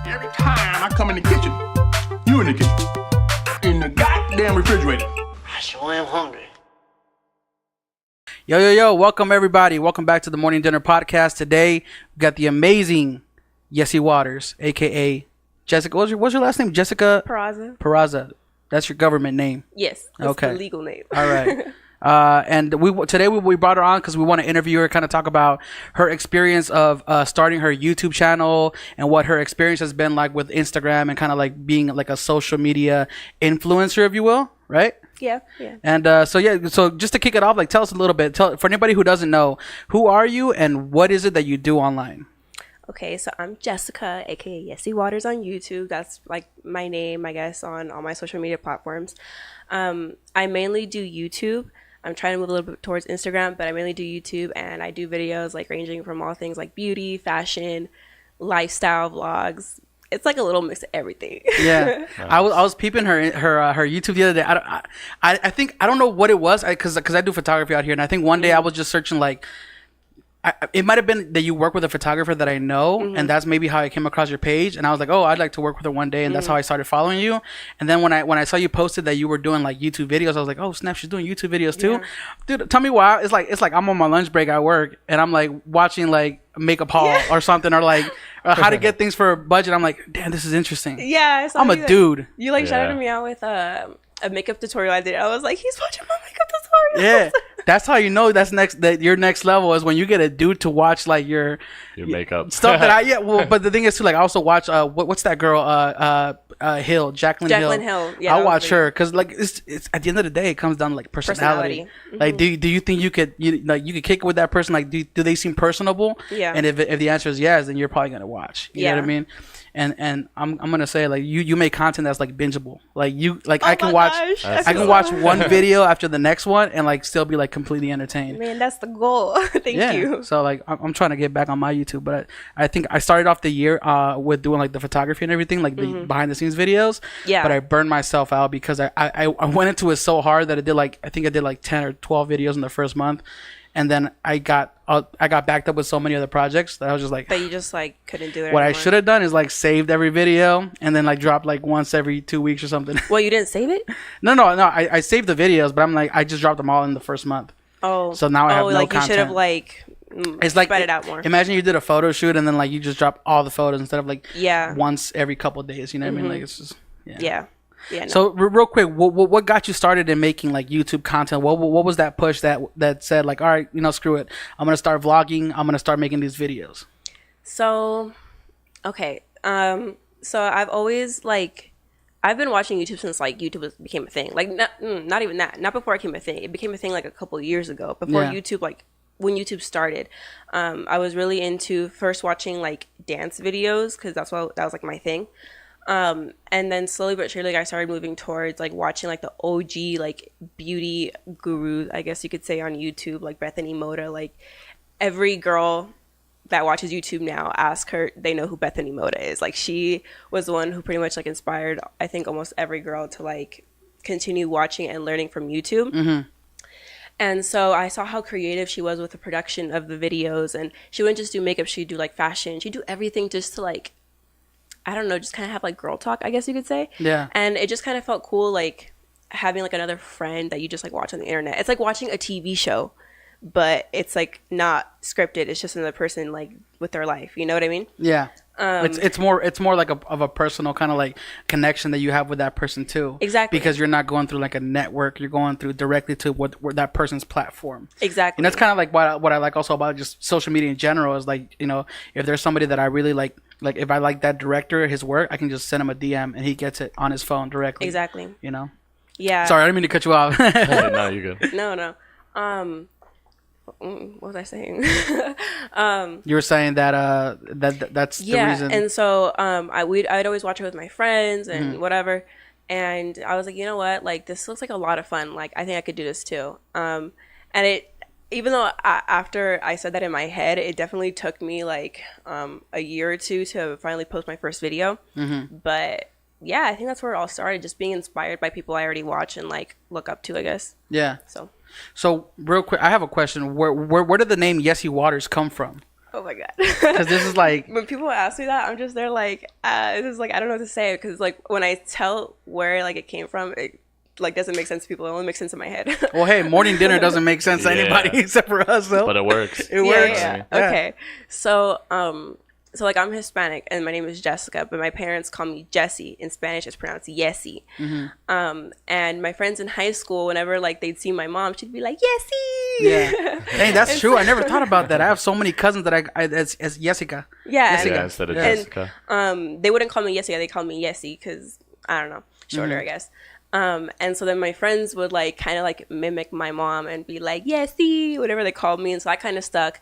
Every time I come in the kitchen, you in the kitchen, in the goddamn refrigerator. I sure am hungry. Yo, welcome everybody. Welcome back to the Morning Dinner Podcast. Today, we got the amazing Yessi Waters, aka Jessica. What's your last name? Jessica Peraza. That's your government name. Yes. That's okay. The legal name. All right. And today we brought her on because we want to interview her, kind of talk about her experience of starting her YouTube channel and what her experience has been like with Instagram and kind of like being like a social media influencer, if you will, right? Yeah. And so just to kick it off, like tell us a little bit. For anybody who doesn't know, who are you and what is it that you do online? Okay, so I'm Jessica, aka Yessi Waters on YouTube. That's like my name, I guess, on all my social media platforms. I mainly do YouTube. I'm trying to move a little bit towards Instagram, but I mainly do YouTube, and I do videos like ranging from all things like beauty, fashion, lifestyle vlogs. It's like a little mix of everything. Yeah, nice. I was peeping her YouTube the other day. I think I don't know what it was because I do photography out here, and I think one day I was just searching like. It might have been that you work with a photographer that I know, and that's maybe how I came across your page. And I was like, oh, I'd like to work with her one day, and that's how I started following you. And then when I saw you posted that you were doing like YouTube videos, I was like, oh snap, she's doing YouTube videos too. Yeah. Dude, tell me why. It's like I'm on my lunch break at work, and I'm like watching like makeup haul or something, or like how to get things for a budget. I'm like, damn, this is interesting. Yeah, I'm a dude. You like shouted me out with a makeup tutorial I did. I was like, he's watching my makeup tutorial. Yeah. That's how you know that your next level is when you get a dude to watch like your makeup stuff that but the thing is too, like I also watch what's that girl Hill, Jacqueline Hill. Yeah, I'll watch her because like it's at the end of the day it comes down to like personality. Like do you think you could kick it with that person? Like do they seem personable? Yeah. And if the answer is yes, then you're probably gonna watch. You know what I mean? And I'm gonna say like you make content that's like bingeable. Like I can watch one video after the next one and like still be like completely entertained. Man, that's the goal. Thank you. So like I'm trying to get back on my YouTube, but I think I started off the year with doing like the photography and everything, like the behind the scenes videos. Yeah. But I burned myself out because I went into it so hard that I think I did like 10 or 12 videos in the first month. And then I got backed up with so many other projects that I was just like... That you just like couldn't do it What anymore. I should have done is like saved every video and then like dropped like once every 2 weeks or something. Well, you didn't save it? No. I saved the videos, but I'm like, I just dropped them all in the first month. Oh. So now I have no like content. You should have like... It's like spread it out more. Imagine you did a photo shoot and then like you just drop all the photos instead of like once every couple of days. You know what I mean? Like it's just... Yeah. No. So real quick, what got you started in making like YouTube content? What was that push that said like, all right, screw it, I'm gonna start vlogging, I'm gonna start making these videos? So, okay, so I've always I've been watching YouTube since like YouTube became a thing. Like not even that, not before it became a thing. It became a thing like a couple of years ago. Before YouTube, like when YouTube started, I was really into first watching like dance videos because that was like my thing. And then slowly but surely, I started moving towards like watching like the OG like beauty gurus, I guess you could say, on YouTube, like Bethany Moda. Like every girl that watches YouTube now, ask her, they know who Bethany Moda is. Like she was the one who pretty much like inspired, I think, almost every girl to like continue watching and learning from YouTube. And so I saw how creative she was with the production of the videos, and she wouldn't just do makeup, she'd do like fashion, she'd do everything just to like, I don't know, just kind of have like girl talk, I guess you could say. Yeah. And it just kind of felt cool, like having like another friend that you just like watch on the internet. It's like watching a TV show, but it's like not scripted. It's just another person like with their life. You know what I mean? Yeah. It's more like of a personal kind of like connection that you have with that person too. Exactly. Because you're not going through like a network. You're going through directly to what that person's platform. Exactly. And that's kind of like what I like also about just social media in general is like, if there's somebody that I really like if I like that director, his work, I can just send him a DM and he gets it on his phone directly. Exactly. Yeah. Sorry, I didn't mean to cut you off. No, you're good. No. What was I saying? You were saying that that's the reason. And so I'd always watch it with my friends and whatever, and I was like, you know what, like this looks like a lot of fun, like I think I could do this too. And it, even though after I said that in my head, it definitely took me like a year or two to finally post my first video. But yeah, I think that's where it all started, just being inspired by people I already watch and like look up to, I guess. Yeah. So real quick, I have a question. Where did the name Yessi Waters come from? Oh my god. Because this is like, when people ask me that, I'm just there like, this is like I don't know what to say because like when I tell where like it came from, it like doesn't make sense to people. It only makes sense in my head. well, hey, morning dinner doesn't make sense to anybody except for us, though. But it works. It works. Yeah. Okay. So so like I'm Hispanic and my name is Jessica, but my parents call me Jessie. In Spanish, it's pronounced Yessi. And my friends in high school, whenever like they'd see my mom, she'd be like Yessi. Yeah. Hey, that's true. I never thought about that. I have so many cousins that I as Jessica. Yeah. Yeah, instead of Jessica. They wouldn't call me Yessi. They call me Yessi because I don't know, shorter, I guess. And so then my friends would like kind of like mimic my mom and be like Yessi, whatever they called me, and so I kind of stuck.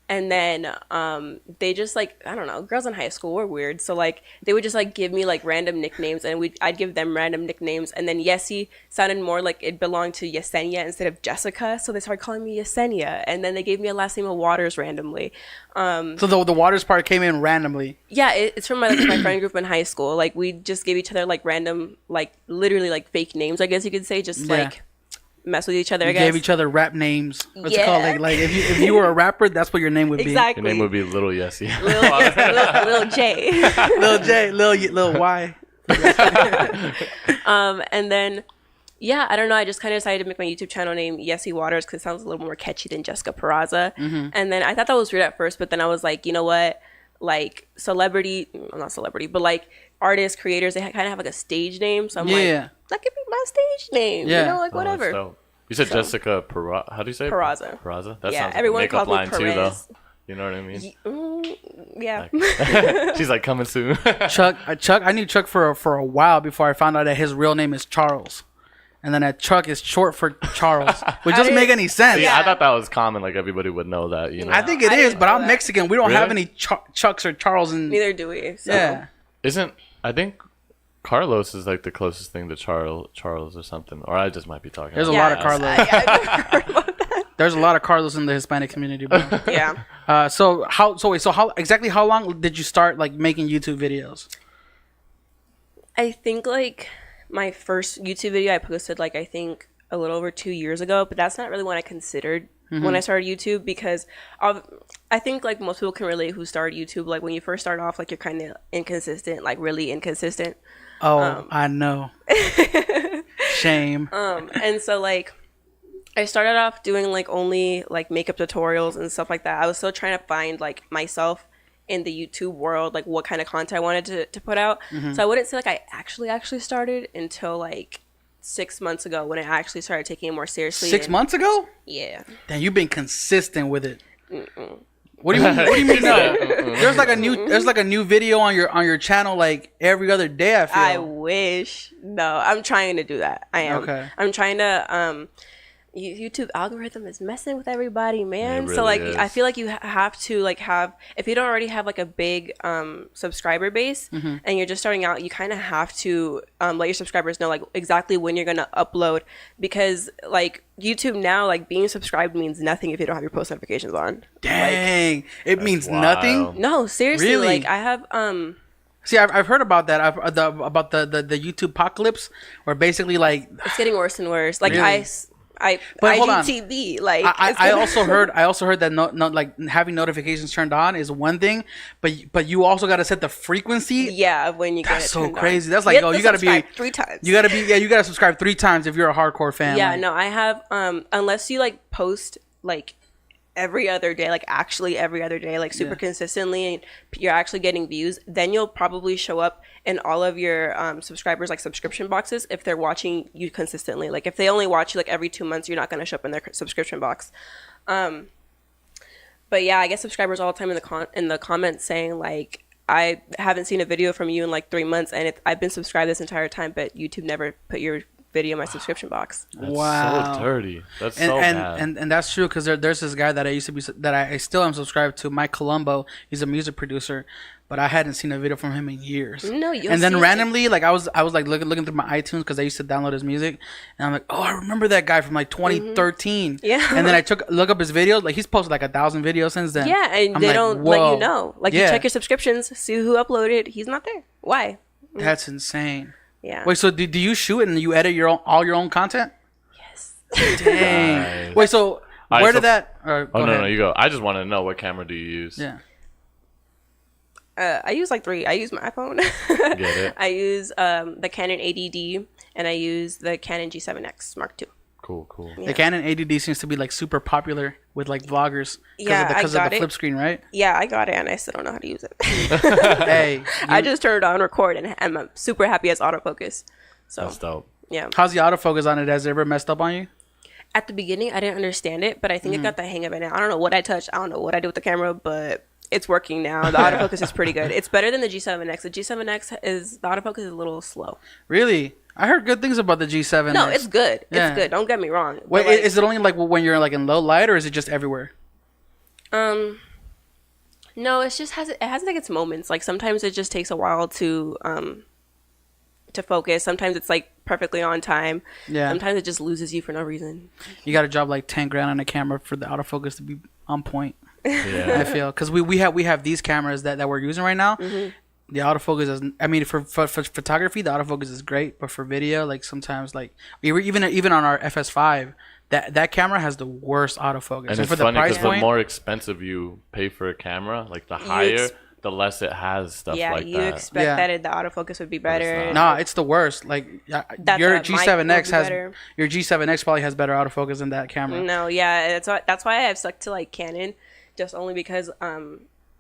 And then they just like, I don't know, girls in high school were weird. So like they would just like give me like random nicknames and I'd give them random nicknames. And then Yessi sounded more like it belonged to Yesenia instead of Jessica. So they started calling me Yesenia. And then they gave me a last name of Waters randomly. So the Waters part came in randomly. Yeah, it's from my friend group in high school. Like we just gave each other like random, like literally like fake names, I guess you could say, just like mess with each other. I guess. Gave each other rap names. What's it called? Like if you were a rapper, that's what your name would be. Exactly. Your name would be Little Yessi. Lil J. Lil J, Lil Y. And then I don't know. I just kind of decided to make my YouTube channel name Yessi Waters because it sounds a little more catchy than Jessica Peraza. And then I thought that was weird at first, but then I was like, you know what? Like not celebrity, but like artists, creators, they kind of have like a stage name. So I'm like, that could be my stage name. You know, like whatever. You said Jessica Peraza. How do you say it? Peraza. Peraza? That sounds like everyone a makeup calls me line too, Perez. though. You know what I mean? Yeah. She's like, coming soon. Chuck. I knew Chuck for a while before I found out that his real name is Charles. And then that Chuck is short for Charles, which doesn't make any sense. See, I thought that was common. Like everybody would know that. You know. I think it is, but I'm Mexican. We don't have any Chucks or Charles. Neither do we. So. Yeah. I think Carlos is like the closest thing to Charles or something. Or I just might be talking. There's a lot of Carlos. I've never heard about that. There's a lot of Carlos in the Hispanic community, bro. Yeah. So how long did you start like making YouTube videos? I think like my first YouTube video I posted like I think a little over 2 years ago, but that's not really what I considered when I started YouTube because I think like most people can relate who started YouTube. Like when you first start off, like you're kind of inconsistent, like really inconsistent. Oh, I know. Shame. And so like I started off doing like only like makeup tutorials and stuff like that. I was still trying to find like myself in the YouTube world, like what kind of content I wanted to put out. So I wouldn't say like I actually started until like 6 months ago when I actually started taking it more seriously. 6 months ago? Yeah. Damn, you've been consistent with it. What do you mean? What do you mean? No, there's like a new video on your channel like every other day. I feel. I wish. No, I'm trying to do that. I am. Okay. I'm trying to. YouTube algorithm is messing with everybody, man. It So like, really I is. feel like you have to like have, if you don't already have like a big subscriber base and you're just starting out, you kind of have to let your subscribers know like exactly when you're gonna upload, because like YouTube now, like being subscribed means nothing if you don't have your post notifications on. Dang, it means wild. nothing. No, seriously. Really? Like I have See, I've heard about that. About the YouTube apocalypse, where basically like it's getting worse and worse. Like Really? But hold on. IGTV, like I also heard that not like having notifications turned on is one thing, but you also got to set the frequency. yeah, when you get That's it so turned on. crazy. That's like, have you got to be subscribe 3 times. You got to subscribe 3 times if you're a hardcore fan. Yeah, like. no, I have unless you like post like every other day, like actually every other day, like super consistently, and you're actually getting views, then you'll probably show up in all of your subscribers like subscription boxes if they're watching you consistently. Like if they only watch you like every 2 months, you're not going to show up in their subscription box. But yeah, I get subscribers all the time in the comments saying like, I haven't seen a video from you in like 3 months and I've been subscribed this entire time, but YouTube never put your video in my subscription box. That's Wow. so dirty. That's And, so and, bad. and that's true, because there's this guy that I used to be that I still am subscribed to, Mike Colombo. He's a music producer, but I hadn't seen a video from him in years. No, you'll and then see randomly, like I was like looking through my iTunes because I used to download his music, and I'm like, oh, I remember that guy from like 2013. Yeah. And then I look up his videos. Like he's posted like 1,000 videos since then. Yeah, and I'm they like, don't let whoa. you know. Like you Yeah. check your subscriptions, see who uploaded. He's not there. Why? That's insane. Yeah. Wait, so do you shoot and you edit all your own content? Yes. Dang. Nice. Wait, so right, Where so- did that? Or, go Oh no, ahead. no, you go. I just want to know what camera do you use? Yeah. I use like 3. I use my iPhone. Get it? I use the Canon 80D, and I use the Canon G7X Mark II. Cool. The Canon 80D seems to be like super popular with like vloggers Yeah, because I of got the it. flip screen, right? Yeah, I got it, and I still don't know how to use it. Hey, I just turned it on record, and I'm super happy it's autofocus. So That's dope. yeah. how's the autofocus on it? Has it ever messed up on you? At the beginning, I didn't understand it, but I think I got the hang of it now. I don't know what I touched. I don't know what I do with the camera, but it's working now. The autofocus is pretty good. It's better than the G7X. The G7X the autofocus is a little slow. Really? I heard good things about the G7. No, it's good. Yeah. It's good. Don't get me wrong. Wait, But, like, is it only like when you're like in low light, or is it just everywhere? no, it has like its moments. Like sometimes it just takes a while to focus. Sometimes it's like perfectly on time. Yeah. Sometimes it just loses you for no reason. You got to drop like 10 grand on a camera for the autofocus to be on point. I Yeah. feel because we have these cameras that we're using right now. Mm-hmm. The autofocus is, I mean, for photography, the autofocus is great, but for video, like sometimes, like even on our FS5, that camera has the worst autofocus. And it's for the funny price because the point, more expensive you pay for a camera, like the higher, ex- the less it has stuff Yeah, like you that. expect Yeah. that the autofocus would be better. not. nah, it's the worst. Like That your the mic G7X will be has better. your G7X probably has better autofocus than that camera. No, yeah, that's why I've stuck to like Canon, just only because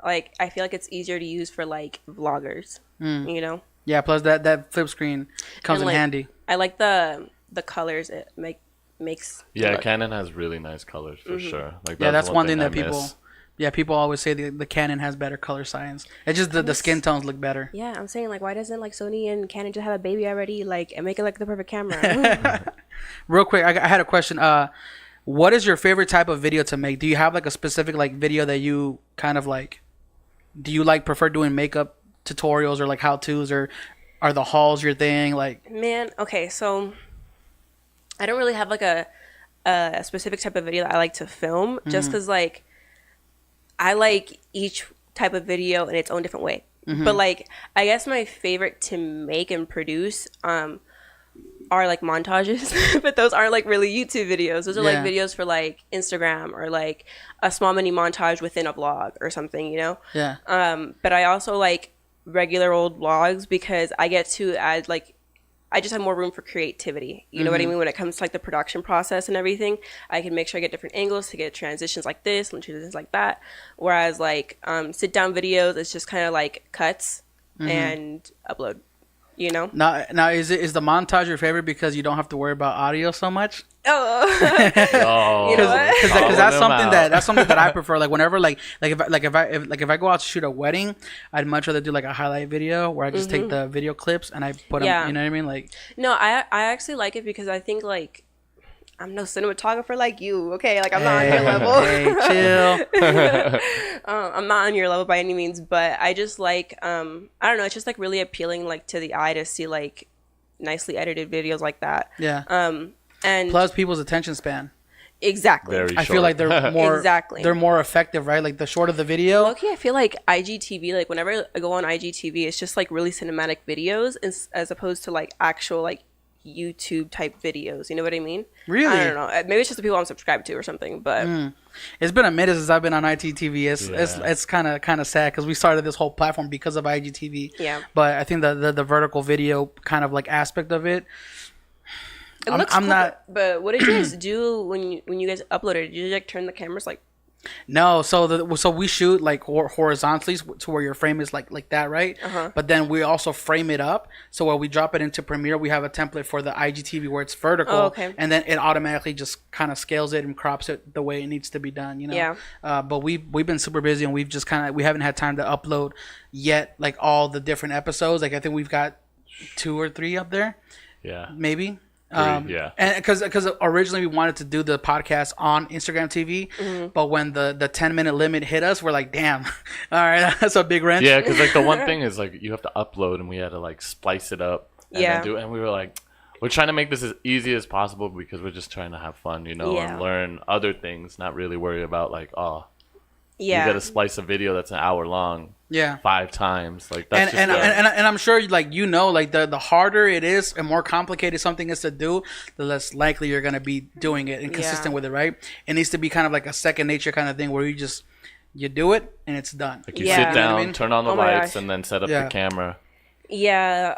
like I feel like it's easier to use for like vloggers. You know, Yeah, plus that flip screen comes And, in like, handy. I like the colors it makes. Yeah, look. Canon has really nice colors for Mm-hmm. sure. Like Yeah, that's one thing I that people. miss. Yeah, people always say the Canon has better color science. It's just the skin tones look better. Yeah, I'm saying like, why doesn't like Sony and Canon just have a baby already, like, and make it like the perfect camera? Real quick, I had a question. What is your favorite type of video to make? Do you have like a specific like video that you kind of like? Do you like prefer doing makeup tutorials or like how tos, or are the hauls your thing? Like, Man, okay, so I don't really have like a specific type of video that I like to film, just because like I like each type of video in its own different way. But like I guess my favorite to make and produce are like montages, but those aren't like really YouTube videos. Those are like Yeah. videos for like Instagram or like a small mini montage within a vlog or something, you know? yeah, But I also like regular old vlogs because I get to add like I just have more room for creativity. You know what I mean? When it comes to like the production process and everything, I can make sure I get different angles to get transitions like this and transitions like that. Whereas like sit down videos, it's just kind of like cuts and upload. You know? now is the montage your favorite because you don't have to worry about audio so much? Oh, Oh, You know what? Because calling that's them something out. that's something that I prefer. Like whenever if I go out to shoot a wedding, I'd much rather do like a highlight video where I just take the video clips and I put them. Yeah. You know what I mean? Like no, I actually like it because I think like I'm no cinematographer like you. Okay, like I'm not on your level. Hey, chill. I'm not on your level by any means, but I just like I don't know, it's just like really appealing like to the eye to see like nicely edited videos like that. Yeah. And Plus people's attention span. exactly. Very I feel short. like they're more Exactly. They're more effective, right? Like the shorter the video. Low-key, I feel like IGTV, like whenever I go on IGTV, it's just like really cinematic videos as opposed to like actual like YouTube type videos. You know what I mean? Really? I don't know. Maybe it's just the people I'm subscribed to or something. But It's been a minute since I've been on IGTV. It's kind of sad because we started this whole platform because of IGTV. Yeah. But I think the vertical video kind of like aspect of it. it looks cool. But what did you guys do when you guys uploaded? Did you like turn the cameras like? No, so we shoot like horizontally to where your frame is like that, right? But then we also frame it up. So when we drop it into Premiere, we have a template for the IGTV where it's vertical, Oh, okay. and then it automatically just kind of scales it and crops it the way it needs to be done. You know. Yeah. But we've been super busy and we've just we haven't had time to upload yet, like all the different episodes. Like I think we've got 2 or 3 up there, Yeah. maybe. Yeah. And because originally we wanted to do the podcast on Instagram TV, but when the 10-minute limit hit us, we're like, damn, all right, that's a big wrench. Yeah, because like the one thing is like you have to upload, and we had to like splice it up. And Yeah. Then do it, and we were like, we're trying to make this as easy as possible because we're just trying to have fun, you know, Yeah. and learn other things, not really worry about like, oh, Yeah. You got to splice a video that's an hour long. Yeah. 5 times. Like that's And I'm sure like like the harder it is and more complicated something is to do, the less likely you're gonna be doing it and consistent with it, right? It needs to be kind of like a second nature kind of thing where you do it and it's done. Like you sit down, turn on the lights, gosh. and then set up the camera. Yeah.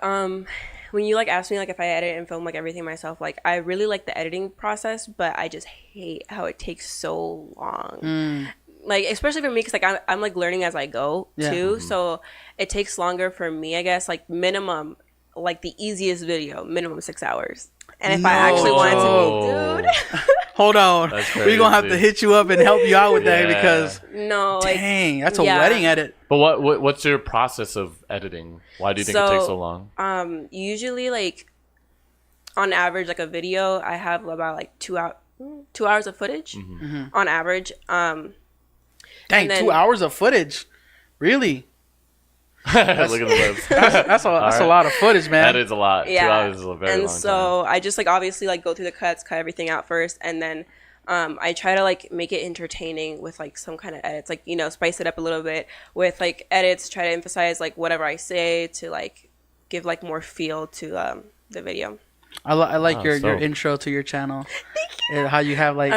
When you like ask me like if I edit and film like everything myself, like I really like the editing process, but I just hate how it takes so long. Like especially for me, because like I'm like learning as I go too, so it takes longer for me, I guess. Like minimum, like the easiest video, minimum 6 hours. And if I actually wanted to, dude. Hold on, we're gonna have to hit you up and help you out with that because dang, that's a wedding edit. But what's your process of editing? Why do you think it takes so long? Usually like on average, like a video, I have about like 2 hours of footage on average. Dang, 2 hours of footage, really? Look at the lips. That's a lot of footage, man. That is a lot. Yeah. 2 hours is a very long time. And so I just like obviously like go through the cuts, cut everything out first, and then I try to like make it entertaining with like some kind of edits, like, you know, spice it up a little bit with like edits, try to emphasize like whatever I say to like give like more feel to the video. I like your intro to your channel. Thank you. And how you have like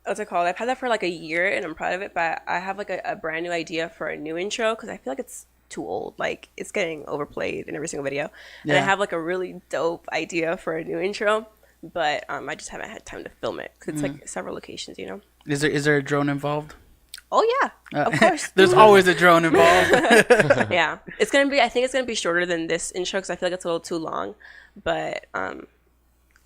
what's it called? I've had that for like a year and I'm proud of it, but I have like a brand new idea for a new intro because I feel like it's too old. Like it's getting overplayed in every single video. And I have like a really dope idea for a new intro, but I just haven't had time to film it because it's like several locations, you know. Is there a drone involved? Oh yeah, of course. There's always a drone involved. Yeah, I think it's gonna be shorter than this intro because I feel like it's a little too long, but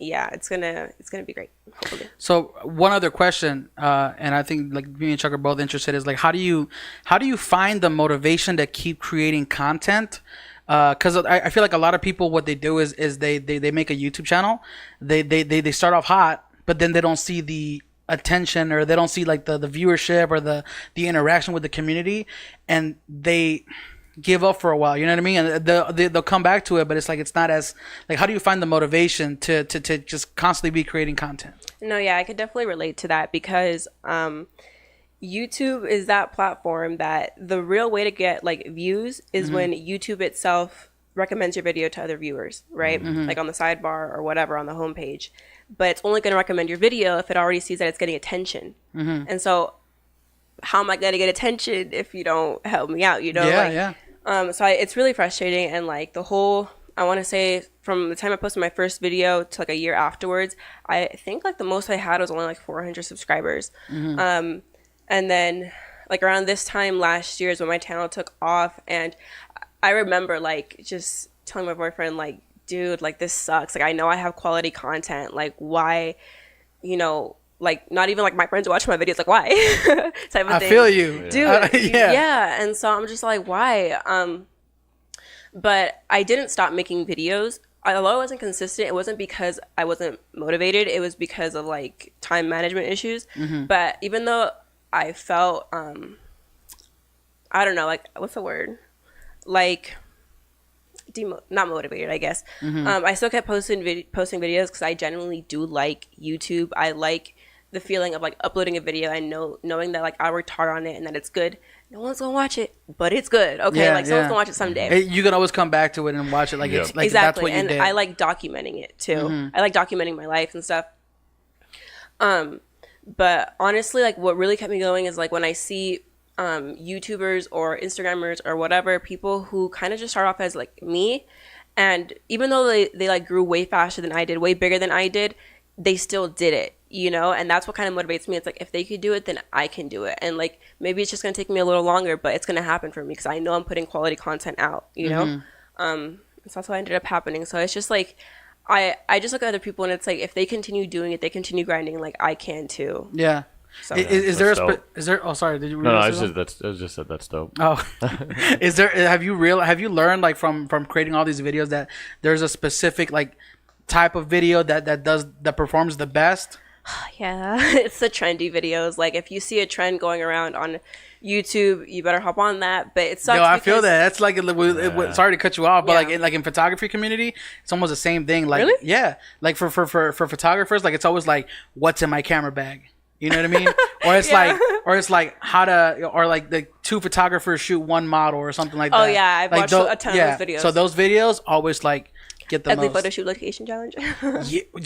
yeah, it's gonna be great, hopefully. So one other question, and I think like me and Chuck are both interested, is like how do you find the motivation to keep creating content? Because I feel like a lot of people, what they do is they make a YouTube channel, they start off hot, but then they don't see the attention or they don't see like the viewership or the interaction with the community, and they give up for a while, you know what I mean? And they'll come back to it, but it's like it's not as like, how do you find the motivation to just constantly be creating content? No, yeah, I could definitely relate to that because YouTube is that platform that the real way to get like views is when YouTube itself recommends your video to other viewers, right? Like on the sidebar or whatever on the homepage. But it's only going to recommend your video if it already sees that it's getting attention. And so how am I going to get attention if you don't help me out, you know? So it's really frustrating, and like the whole, I want to say from the time I posted my first video to like a year afterwards, I think like the most I had was only like 400 subscribers. And then like around this time last year is when my channel took off, and I remember like just telling my boyfriend like, dude, like this sucks. Like I know I have quality content. Like why, you know, like not even like my friends watch my videos, like why type of thing. I feel you, dude. Yeah. And so I'm just like, why? But I didn't stop making videos. Although I wasn't consistent, it wasn't because I wasn't motivated. It was because of like time management issues. But even though I felt I don't know, like what's the word, like not motivated, I guess. I still kept posting videos because I genuinely do like YouTube. I like the feeling of like uploading a video and knowing that like I worked hard on it and that it's good. No one's gonna watch it, but it's good. Okay, someone's gonna watch it someday. You can always come back to it and watch it. Like it's like exactly. That's what you did. I like documenting it too. I like documenting my life and stuff. But honestly, like what really kept me going is like when I see YouTubers or Instagrammers or whatever, people who kind of just start off as like me, and even though they like grew way faster than I did, way bigger than I did, they still did it, you know? And that's what kind of motivates me. It's like, if they could do it, then I can do it. And like, maybe it's just going to take me a little longer, but it's going to happen for me because I know I'm putting quality content out, you know? So that's what ended up happening. So it's just like, I just look at other people and it's like, if they continue doing it, they continue grinding, like I can too. Yeah. So, is there oh sorry, did you I just said that's dope. Oh. Is there, have you learned like from creating all these videos that there's a specific like type of video that performs the best? Yeah, it's the trendy videos. Like if you see a trend going around on YouTube, you better hop on that. But it sucks. Yo, I feel that. That's like sorry to cut you off, but like in photography community, it's almost the same thing. Like really? Yeah, like for photographers, like it's always like, what's in my camera bag? You know what I mean? Or it's like how to, or like the two photographers shoot one model or something like that. Oh yeah, I've like watched a ton of those videos. So those videos always like get the Ugly most. photo shoot location challenge.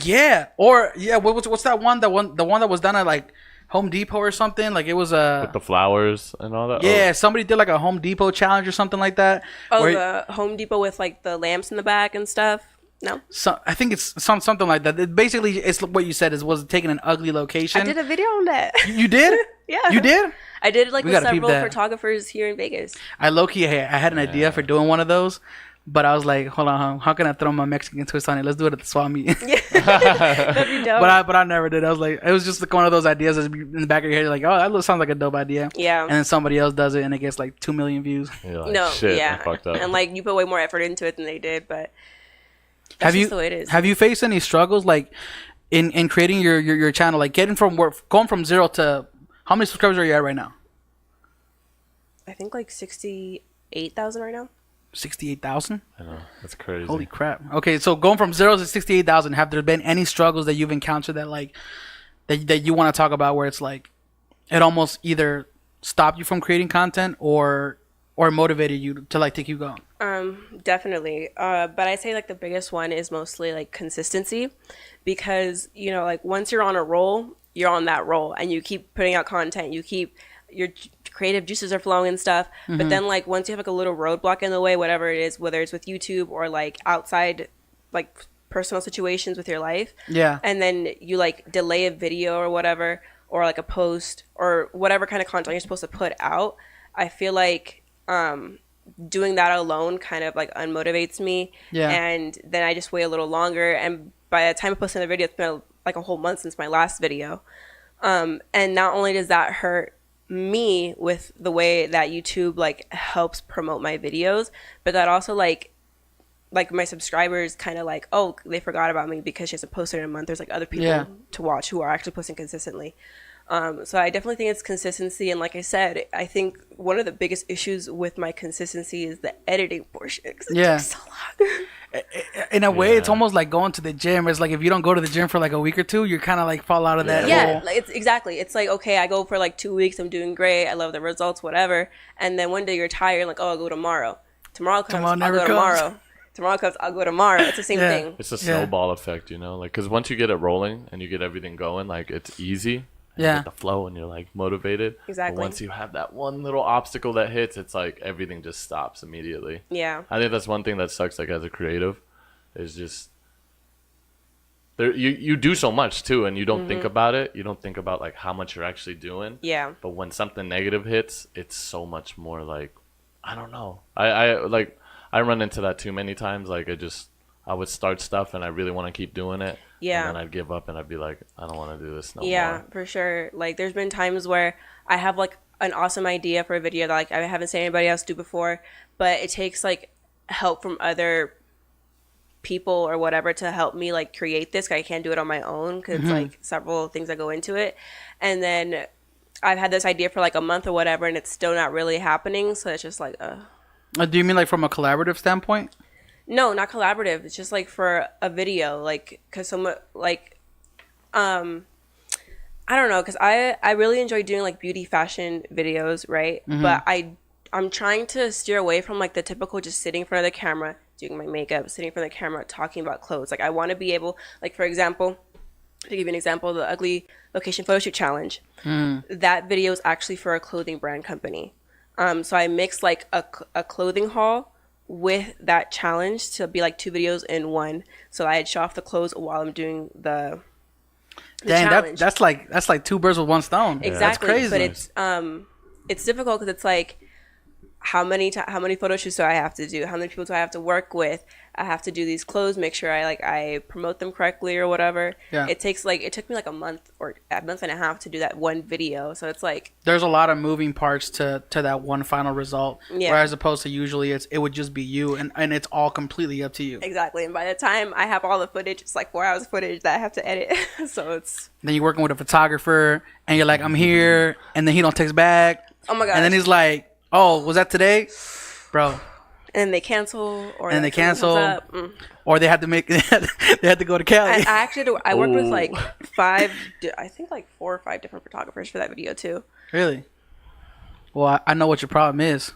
Yeah. Or yeah, what's that one? The one that was done at like Home Depot or something. Like it was with the flowers and all that. Yeah, somebody did like a Home Depot challenge or something like that. Oh, the Home Depot with like the lamps in the back and stuff. No. So I think it's something like that. It basically, it's what you said was taking an ugly location. I did a video on that. You did? Yeah. You did? I did like We with gotta peep several that. photographers here in Vegas. I low-key, I had an idea for doing one of those, but I was like, hold on, how can I throw my Mexican twist on it? Let's do it at the swap meet. That'd be dope. But I never did. I was like, it was just like one of those ideas that's in the back of your head. You're like, oh, that sounds like a dope idea. Yeah. And then somebody else does it and it gets like 2 million views. You're like, No, shit, yeah. I fucked up. And like you put way more effort into it than they did, but that's just the way it is. Have you faced any struggles like in creating your channel, like going from 0 to how many subscribers are you at right now? I think like 68,000 right now. 68,000? I know, that's crazy. Holy crap. Okay, so going from 0 to 68,000, have there been any struggles that you've encountered that like that you want to talk about where it's like it almost either stopped you from creating content or motivated you to like to keep going? Definitely. But I say like the biggest one is mostly like consistency, because you know, like once you're on a roll, you're on that roll and you keep putting out content, you keep your creative juices are flowing and stuff. But then like once you have like a little roadblock in the way, whatever it is, whether it's with YouTube or like outside like personal situations with your life, and then you like delay a video or whatever, or like a post or whatever kind of content you're supposed to put out, I feel like doing that alone kind of like unmotivates me. And then I just wait a little longer, and by the time I post another video, it's been like a whole month since my last video. And not only does that hurt me with the way that YouTube like helps promote my videos, but that also like my subscribers kind of like, oh, they forgot about me because she hasn't posted in a month. There's like other people to watch who are actually posting consistently. So I definitely think it's consistency. And like I said, I think one of the biggest issues with my consistency is the editing portion. It takes so long. In a way, it's almost like going to the gym. It's like if you don't go to the gym for like a week or two, you kind of like fall out of that. Yeah, like it's exactly. It's like, okay, I go for like 2 weeks. I'm doing great. I love the results, whatever. And then one day you're tired, like, oh, I'll go tomorrow. Tomorrow comes, I'll go tomorrow. Tomorrow comes, I'll go tomorrow. It's the same thing. It's a snowball effect, you know? Like, because once you get it rolling and you get everything going, like, it's easy. You get the flow and you're, like, motivated. Exactly. But once you have that one little obstacle that hits, it's like everything just stops immediately. Yeah. I think that's one thing that sucks, like, as a creative, is just... You do so much, too, and you don't think about it. You don't think about, like, how much you're actually doing. Yeah. But when something negative hits, it's so much more, like... I don't know. I run into that too many times. Like I would start stuff and I really want to keep doing it. Yeah. And then I'd give up and I'd be like, I don't want to do this no Yeah, more. for sure. Like there's been times where I have like an awesome idea for a video that like I haven't seen anybody else do before, but it takes like help from other people or whatever to help me like create this. I can't do it on my own because it's like several things that go into it. And then I've had this idea for like a month or whatever and it's still not really happening. So it's just like, Do you mean like from a collaborative standpoint? No, not collaborative. It's just like for a video, like because someone like, I don't know, because I really enjoy doing like beauty fashion videos, right? But I'm trying to steer away from like the typical just sitting in front of the camera, doing my makeup, sitting in front of the camera, talking about clothes. Like I want to be able, like for example, to give you an example, the ugly location photo shoot challenge. That video is actually for a clothing brand company. So I mixed like a clothing haul with that challenge to be like 2 videos in one. So I had show off the clothes while I'm doing the challenge. That's like 2 birds with 1 stone. Exactly. That's crazy. But it's difficult because it's like how many photo shoots do I have to do? How many people do I have to work with? I have to do these clothes, make sure I promote them correctly or whatever. Yeah. It took me like a month or a month and a half to do that one video. So it's like there's a lot of moving parts to that one final result. Yeah. Whereas opposed to usually it would just be you and it's all completely up to you. Exactly. And by the time I have all the footage, it's like 4 hours of footage that I have to edit. So it's then you're working with a photographer and you're like, I'm here, and then he don't text back. Oh my god. And then he's like, oh, was that today? Bro. And they cancel, or And they like, something cancel. comes up. Or they had to make they had to go to Cali. I actually I worked with like I think like 4 or 5 different photographers for that video too. Really? Well, I know what your problem is.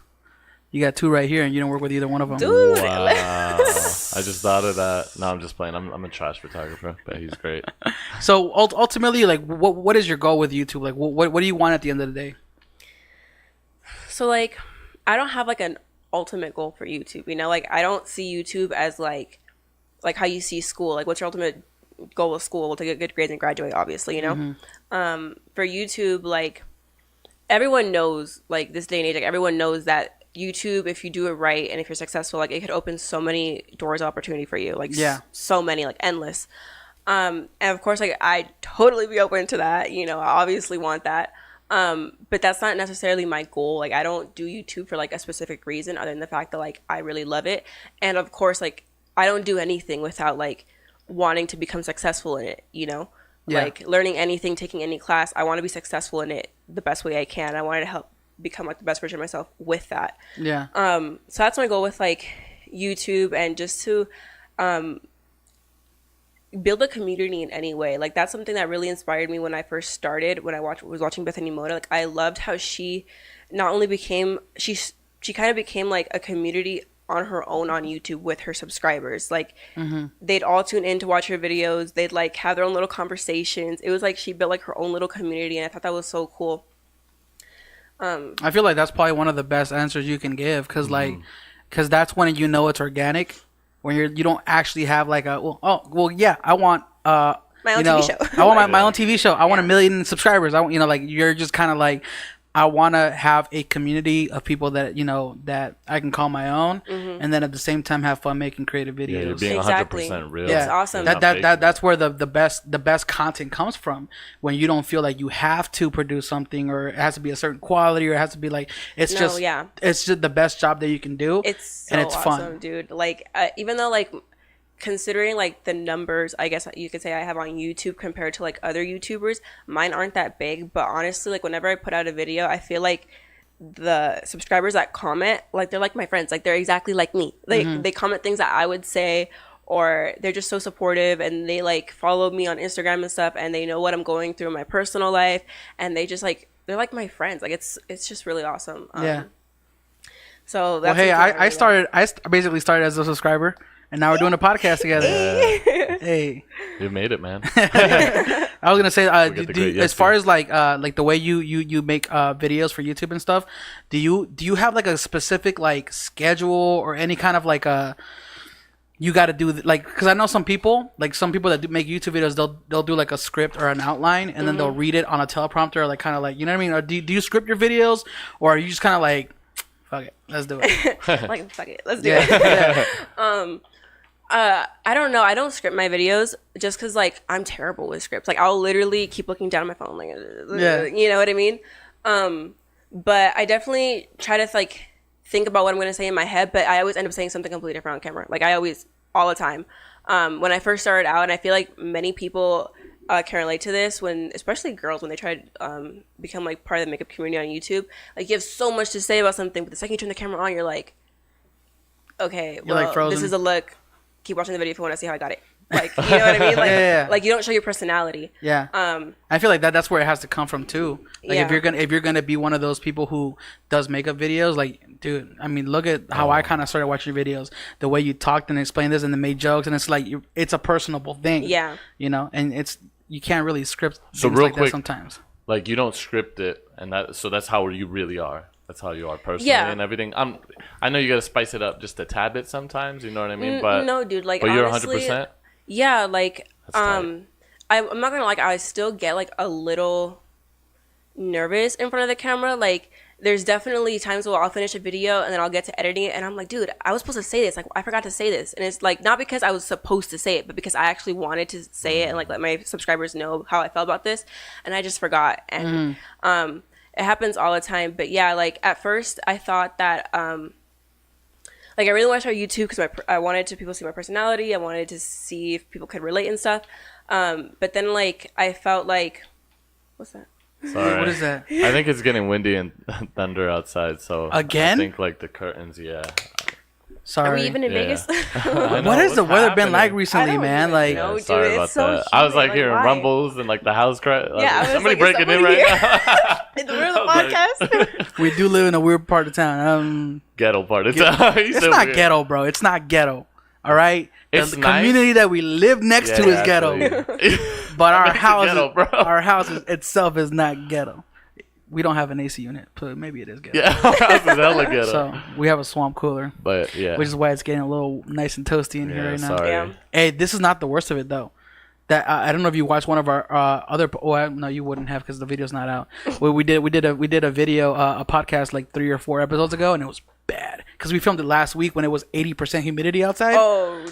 You got 2 right here, and you don't work with either one of them. Dude, Wow. I just thought of that. No, I'm just playing. I'm a trash photographer, but he's great. So ultimately, like, what is your goal with YouTube? Like, what do you want at the end of the day? so like I don't have like an ultimate goal for YouTube. You know, like I don't see YouTube as like how you see school. Like, what's your ultimate goal with school? To get good grades and graduate, obviously. You know, for YouTube, like everyone knows, like this day and age, like everyone knows that YouTube, if you do it right and if you're successful, like it could open so many doors of opportunity for you. Like so many, like endless. And of course, like I'd totally be open to that. You know, I obviously want that. But that's not necessarily my goal. Like I don't do YouTube for like a specific reason other than the fact that like I really love it. And of course, like I don't do anything without like wanting to become successful in it, you know? Like learning anything, taking any class, I want to be successful in it the best way I can. I wanted to help become like the best version of myself with that. Yeah. So that's my goal with like YouTube, and just to build a community in any way. Like that's something that really inspired me when I first started, when I was watching Bethany Mota. Like I loved how she not only became she kind of became like a community on her own on YouTube with her subscribers. Like they'd all tune in to watch her videos. They'd like have their own little conversations. It was like she built like her own little community, and I thought that was so cool. I feel like that's probably one of the best answers you can give, because that's when you know it's organic, when you don't actually have like I want My own TV show. I want my own TV show. I want 1 million subscribers. I want, like you're just kind of like, I want to have a community of people that that I can call my own, and then at the same time have fun making creative videos. Yeah, you're being Exactly. 100% real. Yeah, It's awesome. That's where the best content comes from, when you don't feel like you have to produce something, or it has to be a certain quality, or it has to be like it's just the best job that you can do. It's so and it's awesome, fun, dude. Like even though like considering like the numbers, I guess you could say I have on YouTube compared to like other YouTubers, mine aren't that big. But honestly, like whenever I put out a video, I feel like the subscribers that comment, like they're like my friends. Like they're exactly like me. Like they comment things that I would say, or they're just so supportive, and they like follow me on Instagram and stuff, and they know what I'm going through in my personal life, and they just like, they're like my friends. Like it's just really awesome. So that's I basically started as a subscriber, and now we're doing a podcast together. Hey, you made it, man. I was gonna say, as far Yessi. as like the way you make videos for YouTube and stuff, do you have like a specific like schedule, or any kind of like you got to do like, because I know some people that do make YouTube videos, they'll do like a script or an outline, and then they'll read it on a teleprompter, or like kind of like, you know what I mean? Or do you script your videos, or are you just kind of like, fuck it, let's do it? like fuck it, let's do it. I don't know. I don't script my videos just because like I'm terrible with scripts. Like I'll literally keep looking down at my phone, like you know what I mean. But I definitely try to like think about what I'm gonna say in my head, but I always end up saying something completely different on camera. Like I always, all the time. When I first started out, and I feel like many people can relate to this, when especially girls, when they try to become like part of the makeup community on YouTube, like you have so much to say about something, but the second you turn the camera on, you're like, okay, well, like frozen. This is a look. Keep watching the video if you want to see how I got it. Like, you know what I mean? Like, like you don't show your personality. Yeah. I feel like that's where it has to come from too. Like if you're gonna be one of those people who does makeup videos, like, dude, I mean, look at how I kind of started watching your videos. The way you talked and explained this and then made jokes, and it's like it's a personable thing. Yeah. You know, and you can't really script things like that sometimes. Like you don't script it, and that's how you really are. That's how you are personally and everything. I know you gotta spice it up just a tad bit sometimes. You know what I mean? But no, dude. Like, but you're honestly, 100%. Yeah, like I'm not gonna like. I still get like a little nervous in front of the camera. Like, there's definitely times where I'll finish a video and then I'll get to editing it, and I'm like, dude, I was supposed to say this. Like, I forgot to say this, and it's like not because I was supposed to say it, but because I actually wanted to say it and like let my subscribers know how I felt about this, and I just forgot. And it happens all the time. But yeah, like at first I thought that like I really wanted to start YouTube because I wanted people to see my personality. I wanted to see if people could relate and stuff. But then like I felt like, what's that? Sorry. What is that? I think it's getting windy and thunder outside. So again, I think like the curtains. Yeah. Sorry. Are we even in Yeah. Vegas? I know, What has the what's weather been like happening? recently, I don't man? even Like, know. Yeah, dude, sorry it's about so that. I was humid, like like, hearing why? rumbles and like the house cry. Yeah, I was somebody like, is breaking in somebody right now. in the middle of the I was like- podcast. we do live in a weird part of town. Ghetto part of town. He It's said not weird. ghetto, bro. It's not ghetto. All right. It's the nice. community that we live next to is ghetto, actually. but our Next to house, ghetto, bro. our house itself is not ghetto. We don't have an AC unit, but maybe it is ghetto. Yeah, our house is hella ghetto. So we have a swamp cooler, But yeah, which is why it's getting a little nice and toasty in here yeah, right now. sorry. Yeah. Hey, this is not the worst of it though. That I don't know if you watched one of our other. Well, no, you wouldn't have because the video's not out. We did a video, a podcast like 3 or 4 episodes ago, and it was bad because we filmed it last week when it was 80% humidity outside. Oh,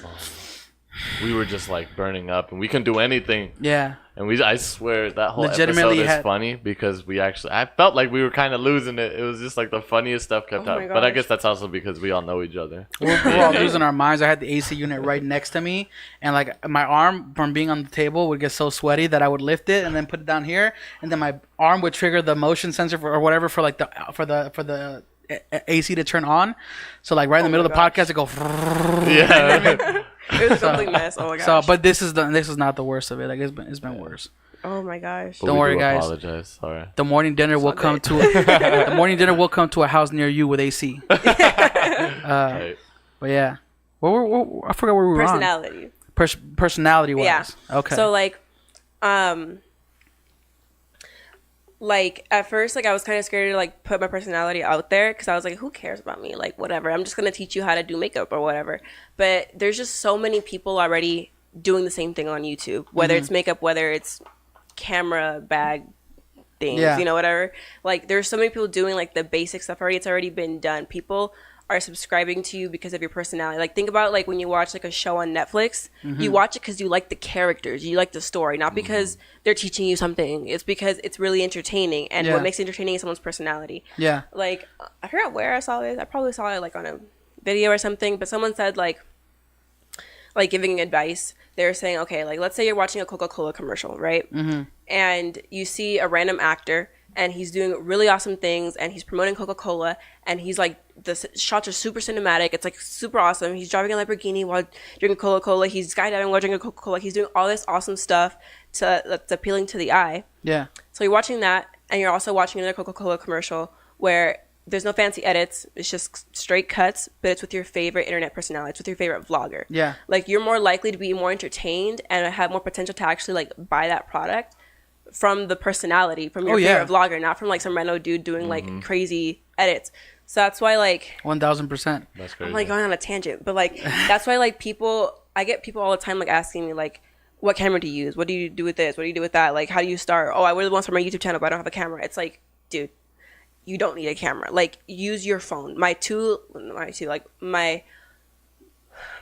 We were just like burning up, and we couldn't do anything. Yeah, And I swear that whole Legitimately episode is had- funny because I felt like we were kind of losing it. It was just like the funniest stuff kept Oh my happening. But I gosh. guess that's also because we all know each other. we're all losing our minds. I had the AC unit right next to me, and like my arm from being on the table would get so sweaty that I would lift it and then put it down here, and then my arm would trigger the motion sensor or whatever for like the AC to turn on. So like right in the middle of the gosh. podcast, it go. Yeah. it was a complete mess. Oh my gosh. So, but this is not the worst of it. Like it's been worse. oh my gosh. But Don't we worry, do guys. Apologize. Sorry. The morning dinner will all come good. to the morning dinner will come to a house near you with AC. Right. But yeah, I forgot where we were Personality. on. Personality wise. Yeah. Okay. So like at first, like I was kind of scared to like put my personality out there because I was like, who cares about me? Like whatever. I'm just gonna teach you how to do makeup or whatever. But there's just so many people already doing the same thing on YouTube. Whether it's makeup, whether it's camera bag things, Yeah. whatever. Like there's so many people doing like the basic stuff already. It's already been done. People are subscribing to you because of your personality. Like think about like when you watch like a show on Netflix, you watch it because you like the characters, you like the story, not because they're teaching you something. It's because it's really entertaining, and Yeah. what makes it entertaining is someone's personality. yeah. Like I forgot where I saw it. I probably saw it like on a video or something, but someone said like giving advice. They were saying, okay, like let's say you're watching a Coca-Cola commercial, right? And you see a random actor and he's doing really awesome things and he's promoting Coca-Cola and he's like, the shots are super cinematic. It's like super awesome. He's driving a Lamborghini while drinking Coca-Cola. He's skydiving while drinking Coca-Cola. He's doing all this awesome stuff that's appealing to the eye. Yeah. So you're watching that, and you're also watching another Coca-Cola commercial where there's no fancy edits. It's just straight cuts, but it's with your favorite internet personality. It's with your favorite vlogger. Yeah. Like you're more likely to be more entertained and have more potential to actually like buy that product from the personality, from your Oh, yeah. favorite vlogger, not from like some random dude doing like crazy edits. So that's why like 1000%. That's crazy. I'm like going on a tangent, but like that's why like I get people all the time like asking me like, what camera do you use? What do you do with this? What do you do with that? Like, how do you start? Oh, I really want to start my YouTube channel, but I don't have a camera. It's like, dude, you don't need a camera. Like, use your phone.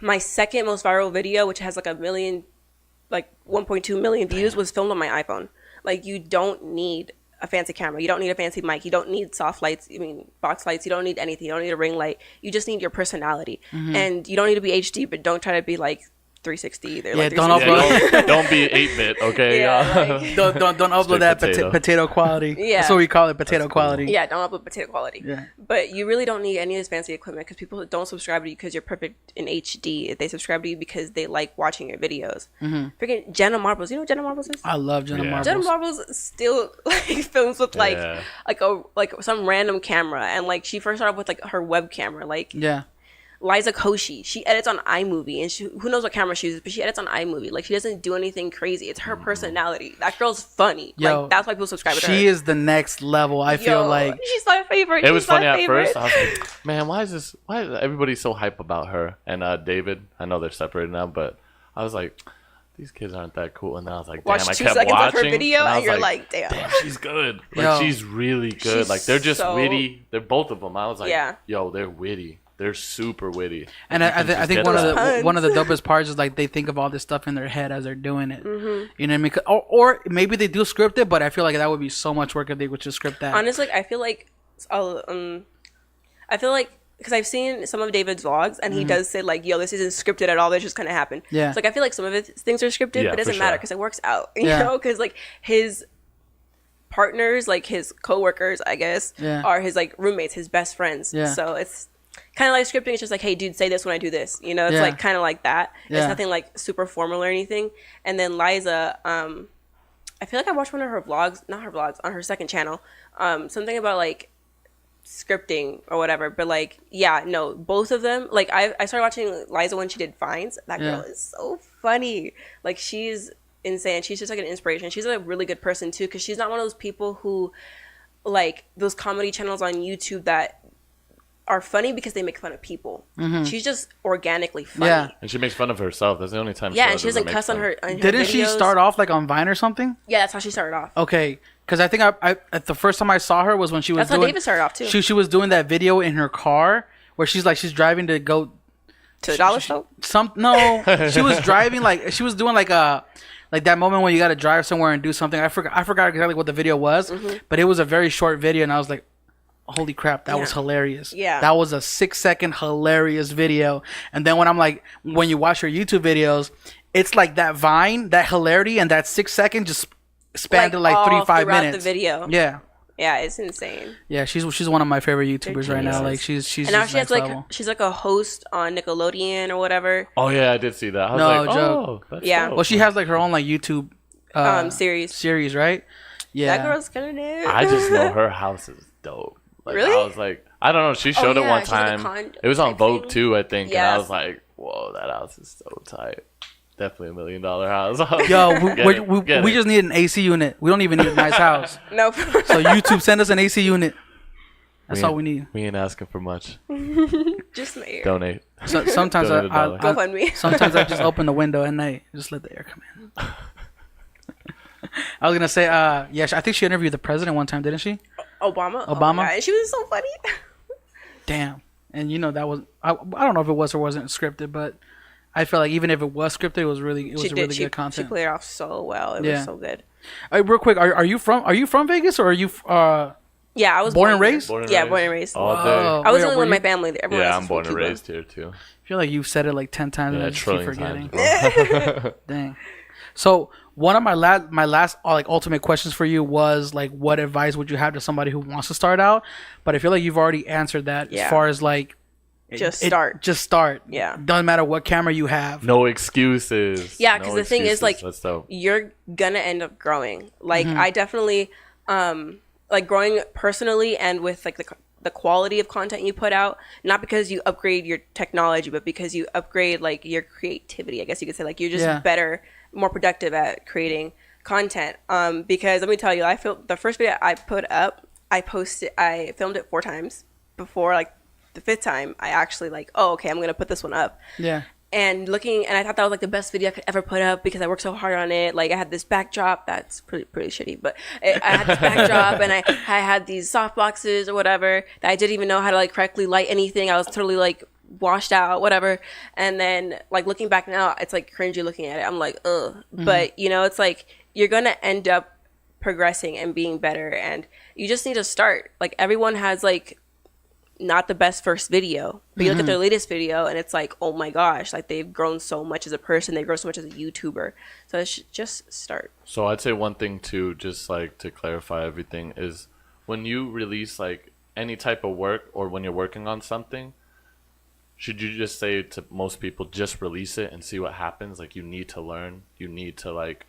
My second most viral video, which has like 1.2 million views, was filmed on my iPhone. Like, you don't need a fancy camera. You don't need a fancy mic. You don't need soft lights. Box lights. You don't need anything. You don't need a ring light. You just need your personality. And you don't need to be HD, but don't try to be like 360 either. Yeah, like don't 360. Yeah, don't be 8-bit, okay? Yeah, like- Don't upload Straight that potato. potato quality. Yeah. That's what we call it, potato That's cool. quality. Yeah, don't upload potato quality. Yeah. But you really don't need any of this fancy equipment because people don't subscribe to you because you're perfect in HD. They subscribe to you because they like watching your videos. Freaking Jenna Marbles. You know what Jenna Marbles is? I love Jenna Yeah. Marbles. Jenna Marbles still like films with like Yeah. like some random camera, and like she first started with like her web camera. Like Yeah. Liza Koshy, she edits on iMovie, and who knows what camera she uses, but she edits on iMovie. Like she doesn't do anything crazy. It's her personality. That girl's funny. Yo, like that's why people subscribe to her. She is the next level. I feel Yo, like she's my favorite. It was She's my funny at favorite. first. I was like, man, why is everybody so hype about her and David? I know they're separated now, but I was like, these kids aren't that cool. And then I was like, damn, Watch I 2 kept seconds watching. of her video I and was you're like, damn. she's good. Like, Yo. she's really good. She's Like, they're just so- witty. They're both of them. I was like, Yeah. yo, they're witty. They're super witty. And I just think get one that. of the dopest parts is like they think of all this stuff in their head as they're doing it. You know what I mean? Or maybe they do script it, but I feel like that would be so much work if they would just script that. Honestly, I feel like because I've seen some of David's vlogs and he does say like, yo, this isn't scripted at all. This just kind of happened. Yeah. So like I feel like some of his things are scripted, Yeah, but it doesn't for matter sure. because it works out. You Yeah. know, because like his partners, like his coworkers, I guess, Yeah. are his like roommates, his best friends. Yeah. So kind of like scripting. It's just like, hey, dude, say this when I do this. You know, it's Yeah. like kind of like that. Yeah. It's nothing like super formal or anything. And then Liza, I feel like I watched one of her vlogs, not her vlogs, on her second channel. Something about like scripting or whatever. But like, yeah, no, both of them. Like I started watching Liza when she did Vines. That girl is so funny. Like she's insane. She's just like an inspiration. She's a really good person too, because she's not one of those people who like those comedy channels on YouTube that are funny because they make fun of people. She's just organically funny. Yeah. And she makes fun of herself. That's the only time. Yeah, and she doesn't cuss on her. Didn't she start off like on Vine or something? Yeah, that's how she started off. Okay, because I think I the first time I saw her was when she was. That's how doing, David started off too. She was doing that video in her car where she's driving to go To the dollar store. She was driving she was doing like that moment when you got to drive somewhere and do something. I forgot exactly what the video was, but it was a very short video, and I was like, holy crap, that was hilarious. Yeah. That was a 6-second hilarious video. And then when you watch her YouTube videos, it's like that Vine, that hilarity, and that 6 second just spanned to like 3-5 minutes. The video. Yeah. Yeah, it's insane. Yeah, she's one of my favorite YouTubers right now. Like she's And now just she has next like level. she's like a host on Nickelodeon or whatever. Oh yeah, I did see that. I was No like, joke. oh, that's Yeah. dope. Well, she has like her own like YouTube Series. right? Yeah. That girl's gonna know. I just know her house is dope. Like, Really? I was like, I don't know. She showed it yeah, one she's like a time. condo It was on type Vogue thing. too, I think. And I Yes. was like, whoa, that house is so tight. Definitely $1 million house. Yo, Get we it. just need an AC unit. We don't even need a nice house. No. So YouTube, send us an AC unit. That's all we need. We ain't asking for much. Just my ear. Donate. So, sometimes Donate $1. Go fund me. sometimes I just open the window at night, just let the air come in. I was gonna say, yeah, I think she interviewed the president one time, didn't she? Obama. Oh Obama? my God. She was so funny. Damn. And that was I don't know if it was or wasn't scripted, but I feel like even if it was scripted, it was really good She content. played it off so well. It was so good. Real quick, are you from Vegas or are you Yeah, I was Born and raised? Born and raised. All day. Whoa. I was Where only were with my you? family. Everyone Yeah, else I'm is born from and Cuba. raised here too. I feel like you've said it like 10 times and Yeah, I just keep trillion forgetting. times. Bro. Dang. So one of my last like ultimate questions for you was like, what advice would you have to somebody who wants to start out? But I feel like you've already answered that as far as like Just start. Just start. Yeah. Doesn't matter what camera you have. No excuses. Yeah, because the thing is, like, That's dope. you're gonna end up growing. Like, I definitely, like, growing personally and with, like, the quality of content you put out, not because you upgrade your technology, but because you upgrade, like, your creativity, I guess you could say. Like, you're just better, more productive at creating content. Because, let me tell you, the first video I put up, I filmed it 4 times before, like, the 5th time, I actually like, oh, okay, I'm gonna put this one up. Yeah. And I thought that was like the best video I could ever put up because I worked so hard on it. Like I had this backdrop that's pretty shitty, but I had this backdrop and I had these soft boxes or whatever that I didn't even know how to like correctly light anything. I was totally like washed out, whatever. And then like looking back now, it's like cringy looking at it. I'm like, ugh. Mm-hmm. But you know, it's like you're gonna end up progressing and being better, and you just need to start. Like everyone has like not the best first video, but you look at their latest video and it's like, oh my gosh, like they've grown so much as a person, they've grown so much as a YouTuber. So it should just start. So I'd say one thing too, just like to clarify everything, is when you release like any type of work or when you're working on something, should you just say to most people, just release it and see what happens? Like you need to learn, you need to like,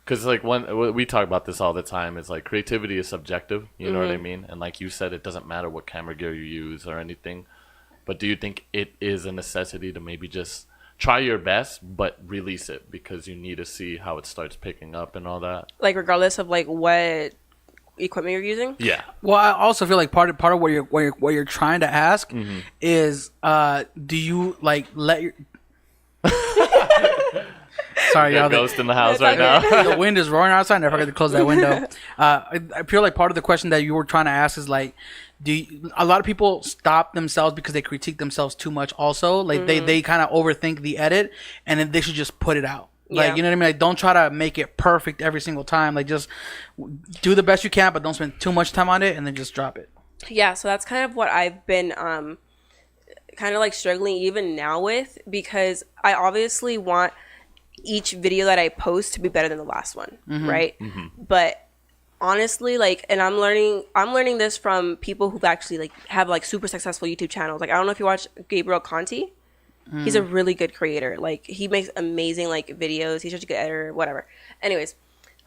because like when we talk about this all the time, it's like creativity is subjective, you know what I mean? And like you said, it doesn't matter what camera gear you use or anything. But do you think it is a necessity to maybe just try your best, but release it because you need to see how it starts picking up and all that? Like regardless of like what equipment you're using. Yeah. Well, I also feel like part of what you're trying to ask is, do you like let your Sorry, y'all. Ghost in the house right now. The wind is roaring outside. I forgot to close that window. I feel like part of the question that you were trying to ask is like, a lot of people stop themselves because they critique themselves too much. Also, like they kind of overthink the edit, and then they should just put it out. Like, you know what I mean? Like, don't try to make it perfect every single time. Like, just do the best you can, but don't spend too much time on it, and then just drop it. Yeah, so that's kind of what I've been kind of like struggling even now with, because I obviously want each video that I post to be better than the last one, right? But honestly, like, and I'm learning this from people who've actually like have like super successful YouTube channels. Like, I don't know if you watch Gabriel Conti. He's a really good creator. Like, he makes amazing like videos. He's such a good editor, whatever. Anyways,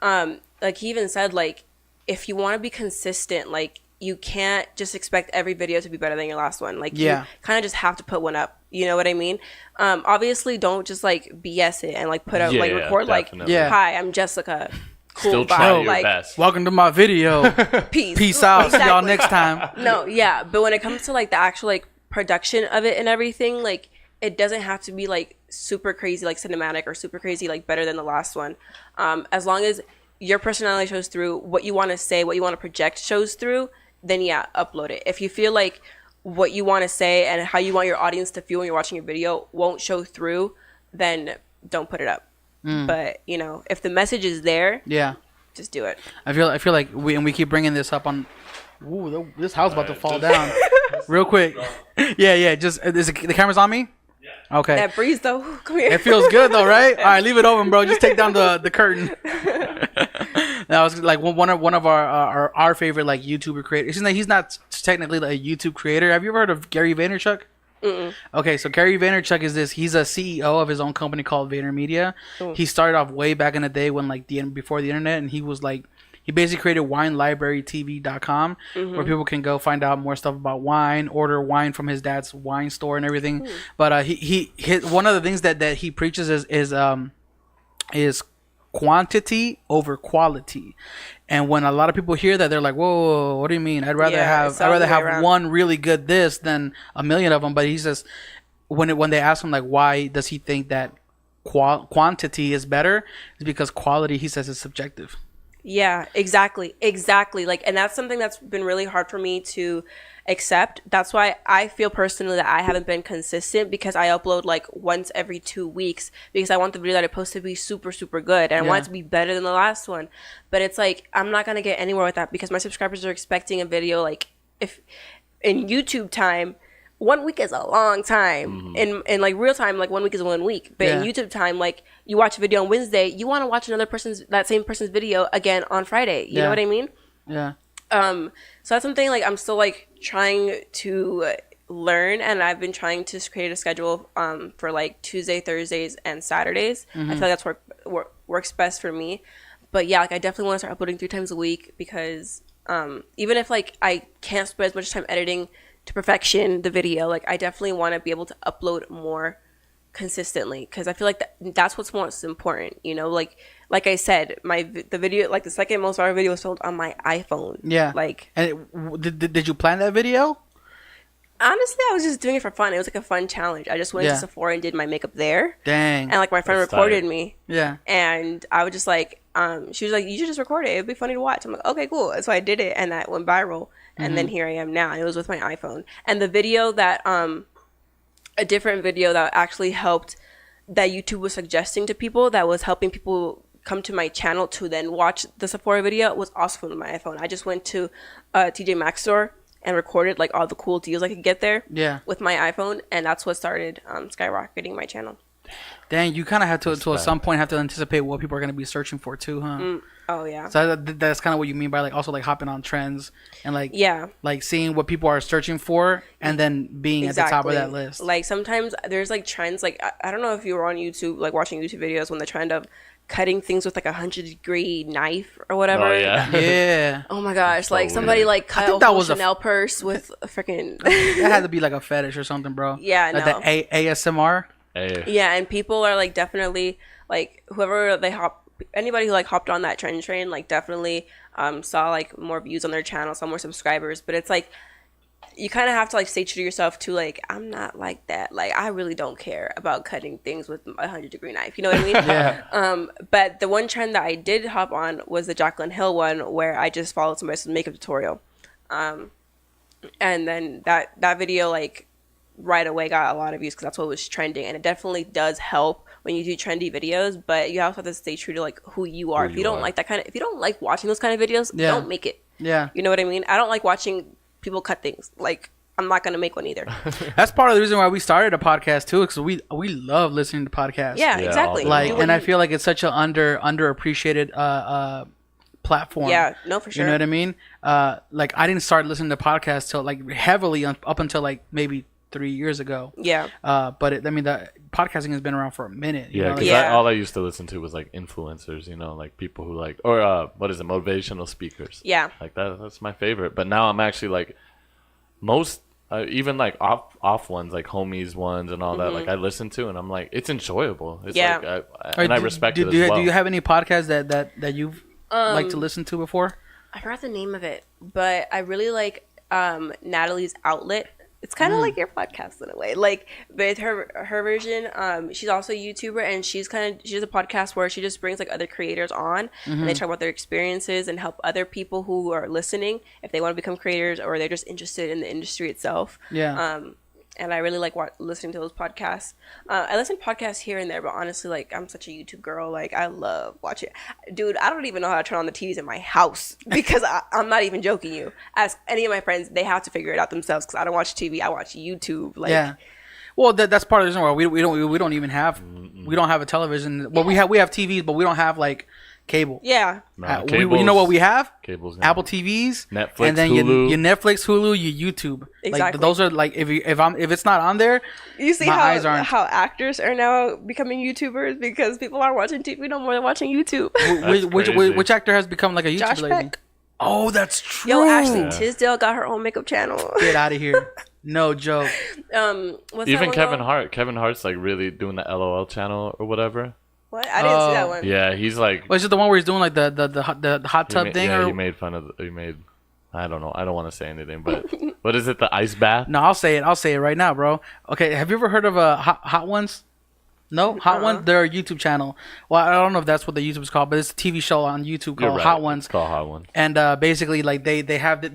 like, he even said, like, if you want to be consistent, like, you can't just expect every video to be better than your last one. Like, you kind of just have to put one up. You know what I mean? Obviously, don't just like BS it and like put up like record definitely. like, hi, I'm Jessica. Cool, Still bye. try your Like, best. Welcome to my video. peace. Peace out. See y'all Exactly. next time. No, yeah, but when it comes to like the actual like production of it and everything, like, it doesn't have to be like super crazy like cinematic or super crazy like better than the last one. As long as your personality shows through, what you want to say, what you want to project shows through, then yeah, upload it. If you feel like what you want to say and how you want your audience to feel when you're watching your video won't show through, then don't put it up. But, you know, if the message is there, just do it. I feel like we keep bringing this up on. Ooh, this house about to fall down. Real quick. Yeah. Just is the camera's on me. Yeah. Okay. That breeze though, come here. It feels good though, right? All right, leave it open, bro. Just take down the curtain. That was like one of our favorite like YouTuber creators. He's not technically like a YouTube creator. Have you ever heard of Gary Vaynerchuk? Okay, so Gary Vaynerchuk he's a CEO of his own company called VaynerMedia. He started off way back in the day when like before the internet, and he basically created WineLibraryTV.com where people can go find out more stuff about wine, order wine from his dad's wine store and everything. But he one of the things that he preaches is quantity over quality. And when a lot of people hear that, they're like, whoa, what do you mean? I'd rather have one really good this than a million of them. But he says when they ask him like why does he think that quantity is better, it's because quality, he says, is subjective. Yeah, exactly. Like, and that's something that's been really hard for me to accept. That's why I feel personally that I haven't been consistent, because I upload like once every 2 weeks, because I want the video that I post to be super, super good, and I want it to be better than the last one. But it's like, I'm not going to get anywhere with that, because my subscribers are expecting a video, like, if in YouTube time, 1 week is a long time. In like real time, like 1 week is 1 week. But in YouTube time, like, you watch a video on Wednesday, you want to watch that same person's video again on Friday. You know what I mean? Yeah. So that's something like I'm still like trying to learn, and I've been trying to create a schedule for like Tuesday, Thursdays, and Saturdays. I feel like that's works best for me. But yeah, like, I definitely want to start uploading 3 times a week, because even if like I can't spend as much time editing to perfection the video, like, I definitely want to be able to upload more consistently, because I feel like that's what's most important, you know. Like I said, the video, like the second most viral video was filmed on my iPhone. Yeah. Like, and did you plan that video? Honestly, I was just doing it for fun. It was like a fun challenge. I just went to Sephora and did my makeup there. Dang. And like my friend recorded me. Yeah. And I was just like, she was like, you should just record it. It'd be funny to watch. I'm like, okay, cool. And so I did it, and that went viral. And then here I am now. And it was with my iPhone. And the video that, a different video that actually helped, that YouTube was suggesting to people, that was helping people come to my channel to then watch the Sephora video, was also from my iPhone. I just went to TJ Maxx store and recorded like all the cool deals I could get there with my iPhone, and that's what started skyrocketing my channel. Dang, you kind of have to at some point have to anticipate what people are going to be searching for too, huh? Oh yeah. So that's kind of what you mean by like also like hopping on trends and like like seeing what people are searching for and then being at the top of that list. Like sometimes there's like trends, like I don't know if you were on YouTube like watching YouTube videos when the trend of cutting things with like 100-degree knife or whatever. Oh yeah. Yeah. Oh my gosh, like somebody like cut a whole Chanel purse with a freaking that had to be like a fetish or something, bro. Yeah, like no. the ASMR. Yeah, and people are like definitely like anybody who like hopped on that trend train, like definitely saw like more views on their channel, saw more subscribers. But it's like you kind of have to like stay true to yourself too. Like, I'm not like that. Like, I really don't care about cutting things with a 100-degree knife. You know what I mean? Yeah. But the one trend that I did hop on was the Jaclyn Hill one, where I just followed somebody's makeup tutorial, and then that video like right away got a lot of views because that's what was trending. And it definitely does help when you do trendy videos, but you also have to stay true to like who you are. If you don't like that kind of, if you don't like watching those kind of videos, don't make it. Yeah. You know what I mean? I don't like watching people cut things. Like, I'm not gonna make one either. That's part of the reason why we started a podcast too, because we love listening to podcasts. Yeah, exactly. Like, and I feel like it's such an underappreciated platform. Yeah, no, for sure. You know what I mean? Like I didn't start listening to podcasts till like heavily up until like maybe 3 years ago. Yeah. But I mean, the podcasting has been around for a minute. You Yeah, know? because Like, Yeah. all I used to listen to was like influencers, you know, like people who like, or what is it, motivational speakers. Yeah. Like that's my favorite. But now I'm actually like most, even like off ones, like homies ones and all that. Like I listen to, and I'm like, it's enjoyable. It's Yeah. like, or and I do- respect do, it do, as well. do you have any podcasts that you've liked to listen to before? I forgot the name of it, but I really like Natalie's Outlet. It's kind of like your podcast in a way, like, but it's her version. She's also a YouTuber, and she has a podcast where she just brings like other creators on, and they talk about their experiences and help other people who are listening if they want to become creators or they're just interested in the industry itself. Yeah. And I really like listening to those podcasts. I listen to podcasts here and there, but honestly, like, I'm such a YouTube girl. Like, I love watching. Dude, I don't even know how to turn on the TVs in my house because I'm not even joking you. Ask any of my friends, they have to figure it out themselves because I don't watch TV. I watch YouTube. Like, yeah. Well, that's part of the reason why we don't even have we don't have a television. Well, we have TVs, but we don't have like cable. yeah. Nah, You know what we have? Cables, Apple TVs, Netflix, and then Hulu. your Netflix, Hulu, your YouTube. Exactly. Like those are like if it's not on there, You see my eyes aren't. how actors are now becoming YouTubers because people aren't watching TV no more. They're watching YouTube. crazy. Which actor has become like a YouTuber Josh lately? Peck. Oh, that's true. Yo, Ashley Tisdale got her own makeup channel. Get out of here. No joke. What's that Even one Kevin called? Hart. Kevin Hart's like really doing the LOL channel or whatever. What? I didn't see that one. Yeah, he's like. Was it the one where he's doing like the hot he tub made, thing? yeah, or he made fun of. He made. I don't know. I don't want to say anything, but what is it? The ice bath? No, I'll say it. I'll say it right now, bro. Okay, have you ever heard of Hot Ones? No, Hot Ones. They're a YouTube channel. Well, I don't know if that's what the YouTube is called, but it's a TV show on YouTube You're called right. Hot Ones. It's called Hot Ones. And basically, like they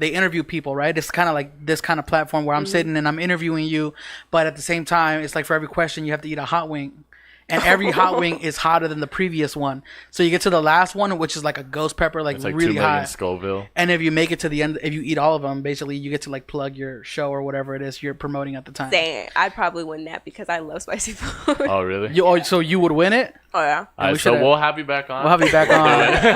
interview people, right? It's kind of like this kind of platform where I'm sitting and I'm interviewing you, but at the same time, it's like for every question you have to eat a hot wing. And every hot wing is hotter than the previous one. So you get to the last one, which is like a ghost pepper, like It's like really 2 million hot. Scoville. And if you make it to the end, if you eat all of them, basically you get to like plug your show or whatever it is you're promoting at the time. Dang, I'd probably win that because I love spicy food. Oh really? So you would win it? Oh yeah. All right, we so should've- we'll have you back on. We'll have you back on. All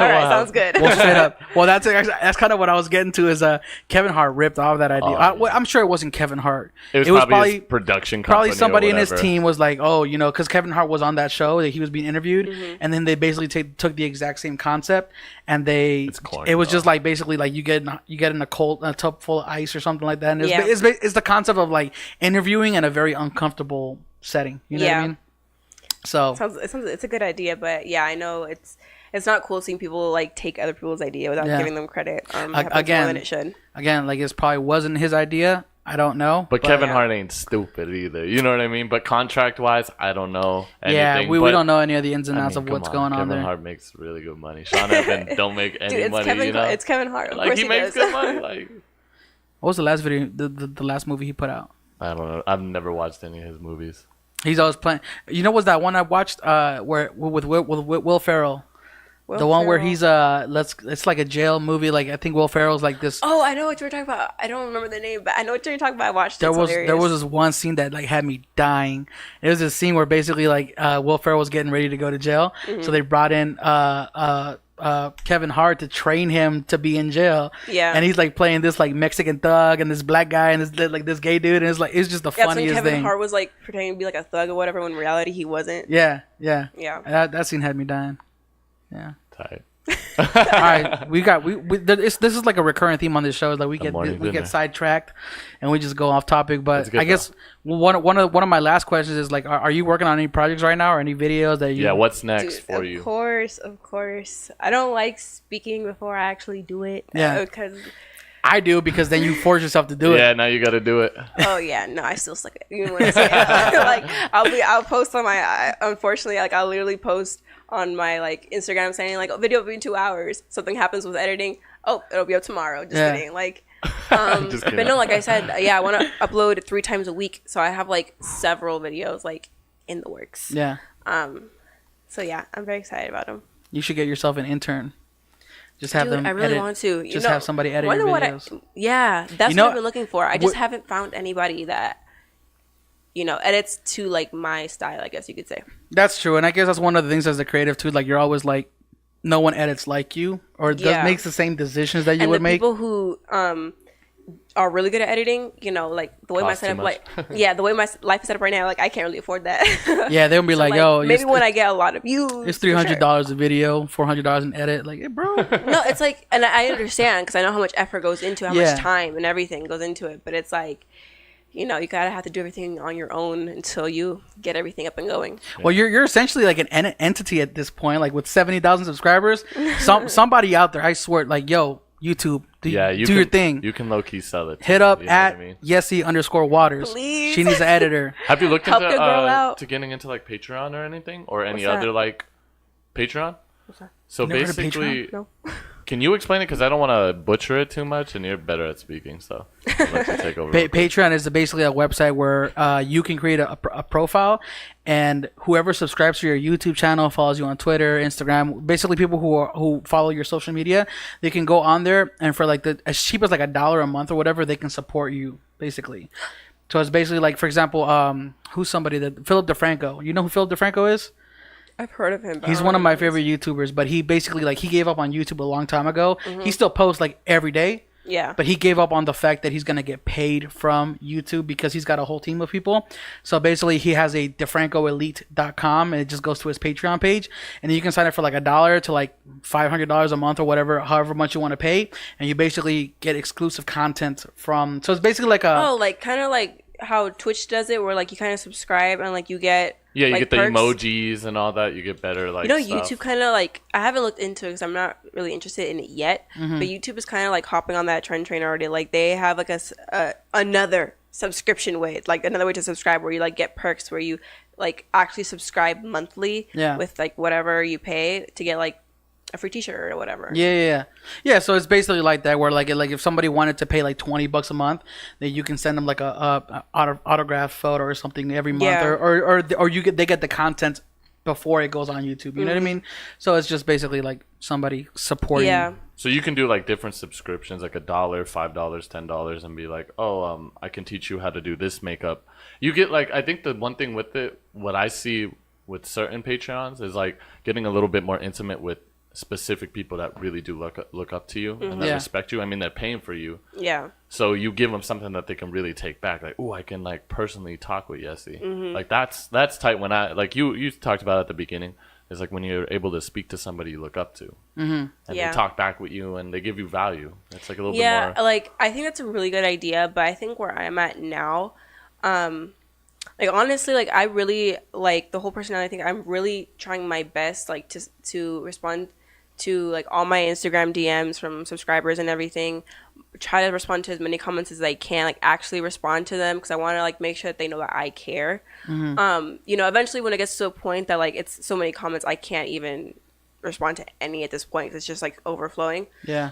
right, sounds good. Well, straight up. Well, that's kind of what I was getting to. Is Kevin Hart ripped off that idea. I'm sure it wasn't Kevin Hart. It was probably his production company. Probably somebody or in his whatever. team was like, oh, you know, because Kevin Hart was on that show that he was being interviewed, and then they basically took the exact same concept and It's corny, it was though. just like basically like you get in a tub full of ice or something like that. And Yeah. it's the concept of like interviewing in a very uncomfortable setting. You know what I Yeah. mean? So It's a good idea, but yeah, I know it's not cool seeing people like take other people's idea without Yeah. giving them credit. Happens again- more than it should. again, like it probably wasn't his idea. I don't know. But Kevin yeah. Hart ain't stupid either. You know what I mean? But contract wise, I don't know anything. Yeah, we but, don't know any of the ins and I outs mean, of come what's going on Kevin there. Hart makes really good money. Sean Evans don't make any Dude, it's money. Kevin. You know, It's Kevin Hart. Of like course he makes does. good money. Like What was the last video? The last movie he put out? I don't know. I've never watched any of his movies. He's always playing. You know, was that one I watched? Where with Will Ferrell, the one where he's it's like a jail movie. Like I think Will Ferrell's like this. Oh, I know what you were talking about. I don't remember the name, but I know what you're talking about. I watched it. There It's was hilarious. this one scene that like had me dying. It was this scene where basically like Will Ferrell was getting ready to go to jail, so they brought in Kevin Hart to train him to be in jail. Yeah. And he's like playing this like Mexican thug and this black guy and this gay dude, and it's just the Yeah, so when funniest Kevin thing. Hart was like pretending to be like a thug or whatever, when in reality he wasn't. Yeah. That scene had me dying. Yeah. Tight. All right, this is like a recurring theme on this show. Is like we morning get dinner. sidetracked, and we just go off topic. But That's good, I guess one of my last questions is like, are you working on any projects right now or any videos that you? Yeah. What's next Dude, for of you? course. I don't like speaking before I actually do it. Yeah. Because I do, because then you force yourself to do Yeah. it. Now you got to do it. oh yeah, no, I still suck at it. Even when I say it. Like I'll post on my unfortunately like I'll literally post on my like Instagram saying like, video will be in 2 hours. Something happens with editing. Oh, it'll be up tomorrow. Just Yeah. kidding. Like Just but kidding. no, like I said, yeah, I want to upload 3 times a week. So I have like several videos like in the works. Yeah, So yeah, I'm very excited about them. you should get yourself an intern. Just have Dude, them. I really edit. want to. Just have somebody edit wonder your what videos. yeah, that's You know, what I've been looking for. I just wh- haven't found anybody that, edits to like my style, I guess you could say. That's true, and I guess that's one of the things as a creative too. Like you're always like no one edits like you or makes the same decisions that you and would the make. people who are really good at editing, you know, like the way my Cost too setup, much. like the way my life is set up right now, like I can't really afford that. Yeah, they'll be So, like, yo, maybe when I get a lot of views, it's for sure. $300 a video, $400 an edit. Like, hey, bro. No, it's like, and I understand because I know how much effort goes into it, how Yeah. much time and everything goes into it. But it's like, you know, you gotta have to do everything on your own until you get everything up and going. Well, you're essentially like an entity at this point, like with 70,000 subscribers. Somebody out there, I swear, like, yo, YouTube, do your thing. You can low key sell it. Hit up you know at what I mean? Yessi_Waters. Please. She needs an editor. Have you looked Help into your girl out. to getting into like Patreon or anything or any What's that? other like Patreon? What's that? So Never heard of basically, No. can you explain it? Because I don't want to butcher it too much, and you're better at speaking, so I'll let you take over. Patreon is basically a website where you can create a profile, and whoever subscribes to your YouTube channel, follows you on Twitter, Instagram, basically people who follow your social media, they can go on there, and for like as cheap as like $1 a month or whatever, they can support you basically. So it's basically like, for example, who's somebody that Philip DeFranco. You know who Philip DeFranco is? I've heard of him. But I He's don't one know of my who he is. favorite YouTubers, but he basically like he gave up on YouTube a long time ago. He still posts like every day. Yeah. But he gave up on the fact that he's going to get paid from YouTube because he's got a whole team of people. So basically, he has a DeFrancoElite.com, and it just goes to his Patreon page. And then you can sign up for like $1 to like $500 a month or whatever, however much you want to pay. And you basically get exclusive content from. So it's basically like a. Oh, like kind of like how Twitch does it, where like you kind of subscribe and like you get. Yeah, you like, get the perks. emojis and all that. You get better like. You know, stuff. YouTube kind of like, I haven't looked into it because I'm not really interested in it yet. Mm-hmm. But YouTube is kind of like hopping on that trend train already. Like they have like another subscription way, like another way to subscribe where you like get perks where you like actually subscribe monthly with like whatever you pay to get like a free T-shirt or whatever. Yeah. So it's basically like that, where like if somebody wanted to pay like $20 a month, then you can send them like a autograph photo or something every month, Yeah. or they get the content before it goes on YouTube. You know what I mean? So it's just basically like somebody supporting. Yeah. So you can do like different subscriptions, like $1, $5, $10, and be like, oh, I can teach you how to do this makeup. You get like, I think the one thing with it, what I see with certain Patreons is like getting a little bit more intimate with specific people that really do look up to you and that Yeah. respect you. I mean, they're paying for you. Yeah. So you give them something that they can really take back. Like, oh, I can like personally talk with Yessi. Like that's tight. When I like you talked about at the beginning. It's like when you're able to speak to somebody you look up to, and Yeah. they talk back with you and they give you value. It's like a little Yeah, bit more. like I think that's a really good idea, but I think where I'm at now, like honestly, like I really like the whole personality thing. I'm really trying my best, like to respond to like all my Instagram DMs from subscribers and everything. Try to respond to as many comments as I can, like actually respond to them because I want to like make sure that they know that I care. You know, eventually when it gets to a point that like it's so many comments, I can't even respond to any at this point 'cause it's just like overflowing. Yeah.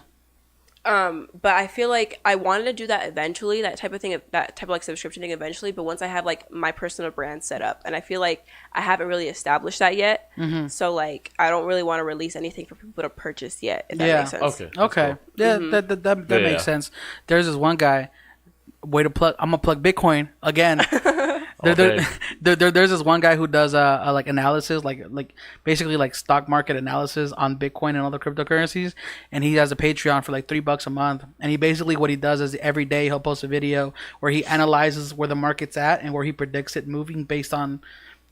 But I feel like I wanted to do that eventually, that type of thing, that type of like subscription thing eventually. But once I have like my personal brand set up, and I feel like I haven't really established that yet. So like I don't really want to release anything for people to purchase yet. If that Yeah. makes sense. Okay. that's Okay. cool. Yeah, that Yeah, makes yeah. sense. There's this one guy. Way to plug. I'm gonna plug Bitcoin again. Okay. There's this one guy who does like analysis, like basically like stock market analysis on Bitcoin and other cryptocurrencies, and he has a Patreon for like $3 a month. And he basically what he does is every day he'll post a video where he analyzes where the market's at and where he predicts it moving based on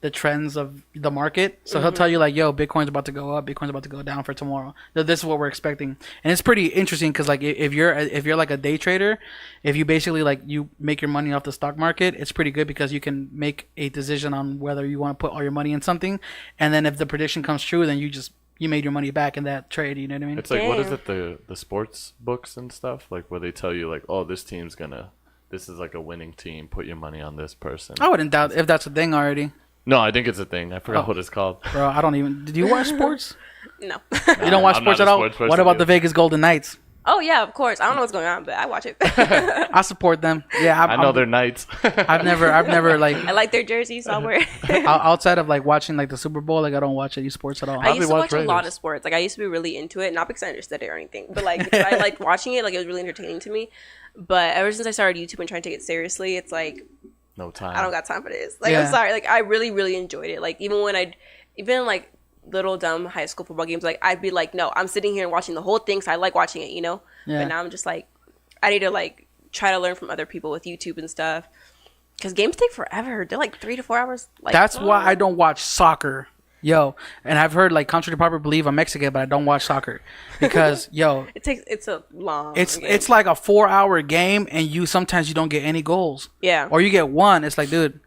the trends of the market. So he'll tell you like, yo, Bitcoin's about to go up, Bitcoin's about to go down for tomorrow. This is what we're expecting. And it's pretty interesting because like if you're like a day trader, if you basically like you make your money off the stock market, it's pretty good because you can make a decision on whether you want to put all your money in something. And then if the prediction comes true, then you made your money back in that trade. You know what I mean? It's like what is Damn. it the sports books and stuff like where they tell you like, oh, this is like a winning team. Put your money on this person. I wouldn't doubt if that's a thing already. No, I think it's a thing. I forgot Oh. what it's called. Bro, I don't even. Did you watch sports? No. You don't watch I'm sports not at a all? sports person What about the either. Vegas Golden Knights? Oh yeah, of course. I don't know what's going on, but I watch it. I support them. Yeah, I know they're knights. I've never like I like their jerseys. So I'll wear it. outside of like watching like the Super Bowl, like I don't watch any sports at all. I used to watch watch a lot Raiders. of sports. Like I used to be really into it, not because I understood it or anything, but like because I liked watching it. Like it was really entertaining to me. But ever since I started YouTube and trying to take it seriously, it's like No time. I don't got time for this. Like Yeah. I'm sorry. Like I really, really enjoyed it. Like even like little dumb high school football games, like I'd be like, no, I'm sitting here and watching the whole thing, so I like watching it, you know. Yeah. But now I'm just like, I need to like try to learn from other people with YouTube and stuff, because games take forever. They're like 3 to 4 hours. Like, That's why I don't watch soccer. Yo, and I've heard, like, contrary to popular belief, I'm Mexican, but I don't watch soccer because, yo, it's a long. it's game. it's like a 4-hour game, and sometimes you don't get any goals. Yeah. Or you get one. It's like, dude,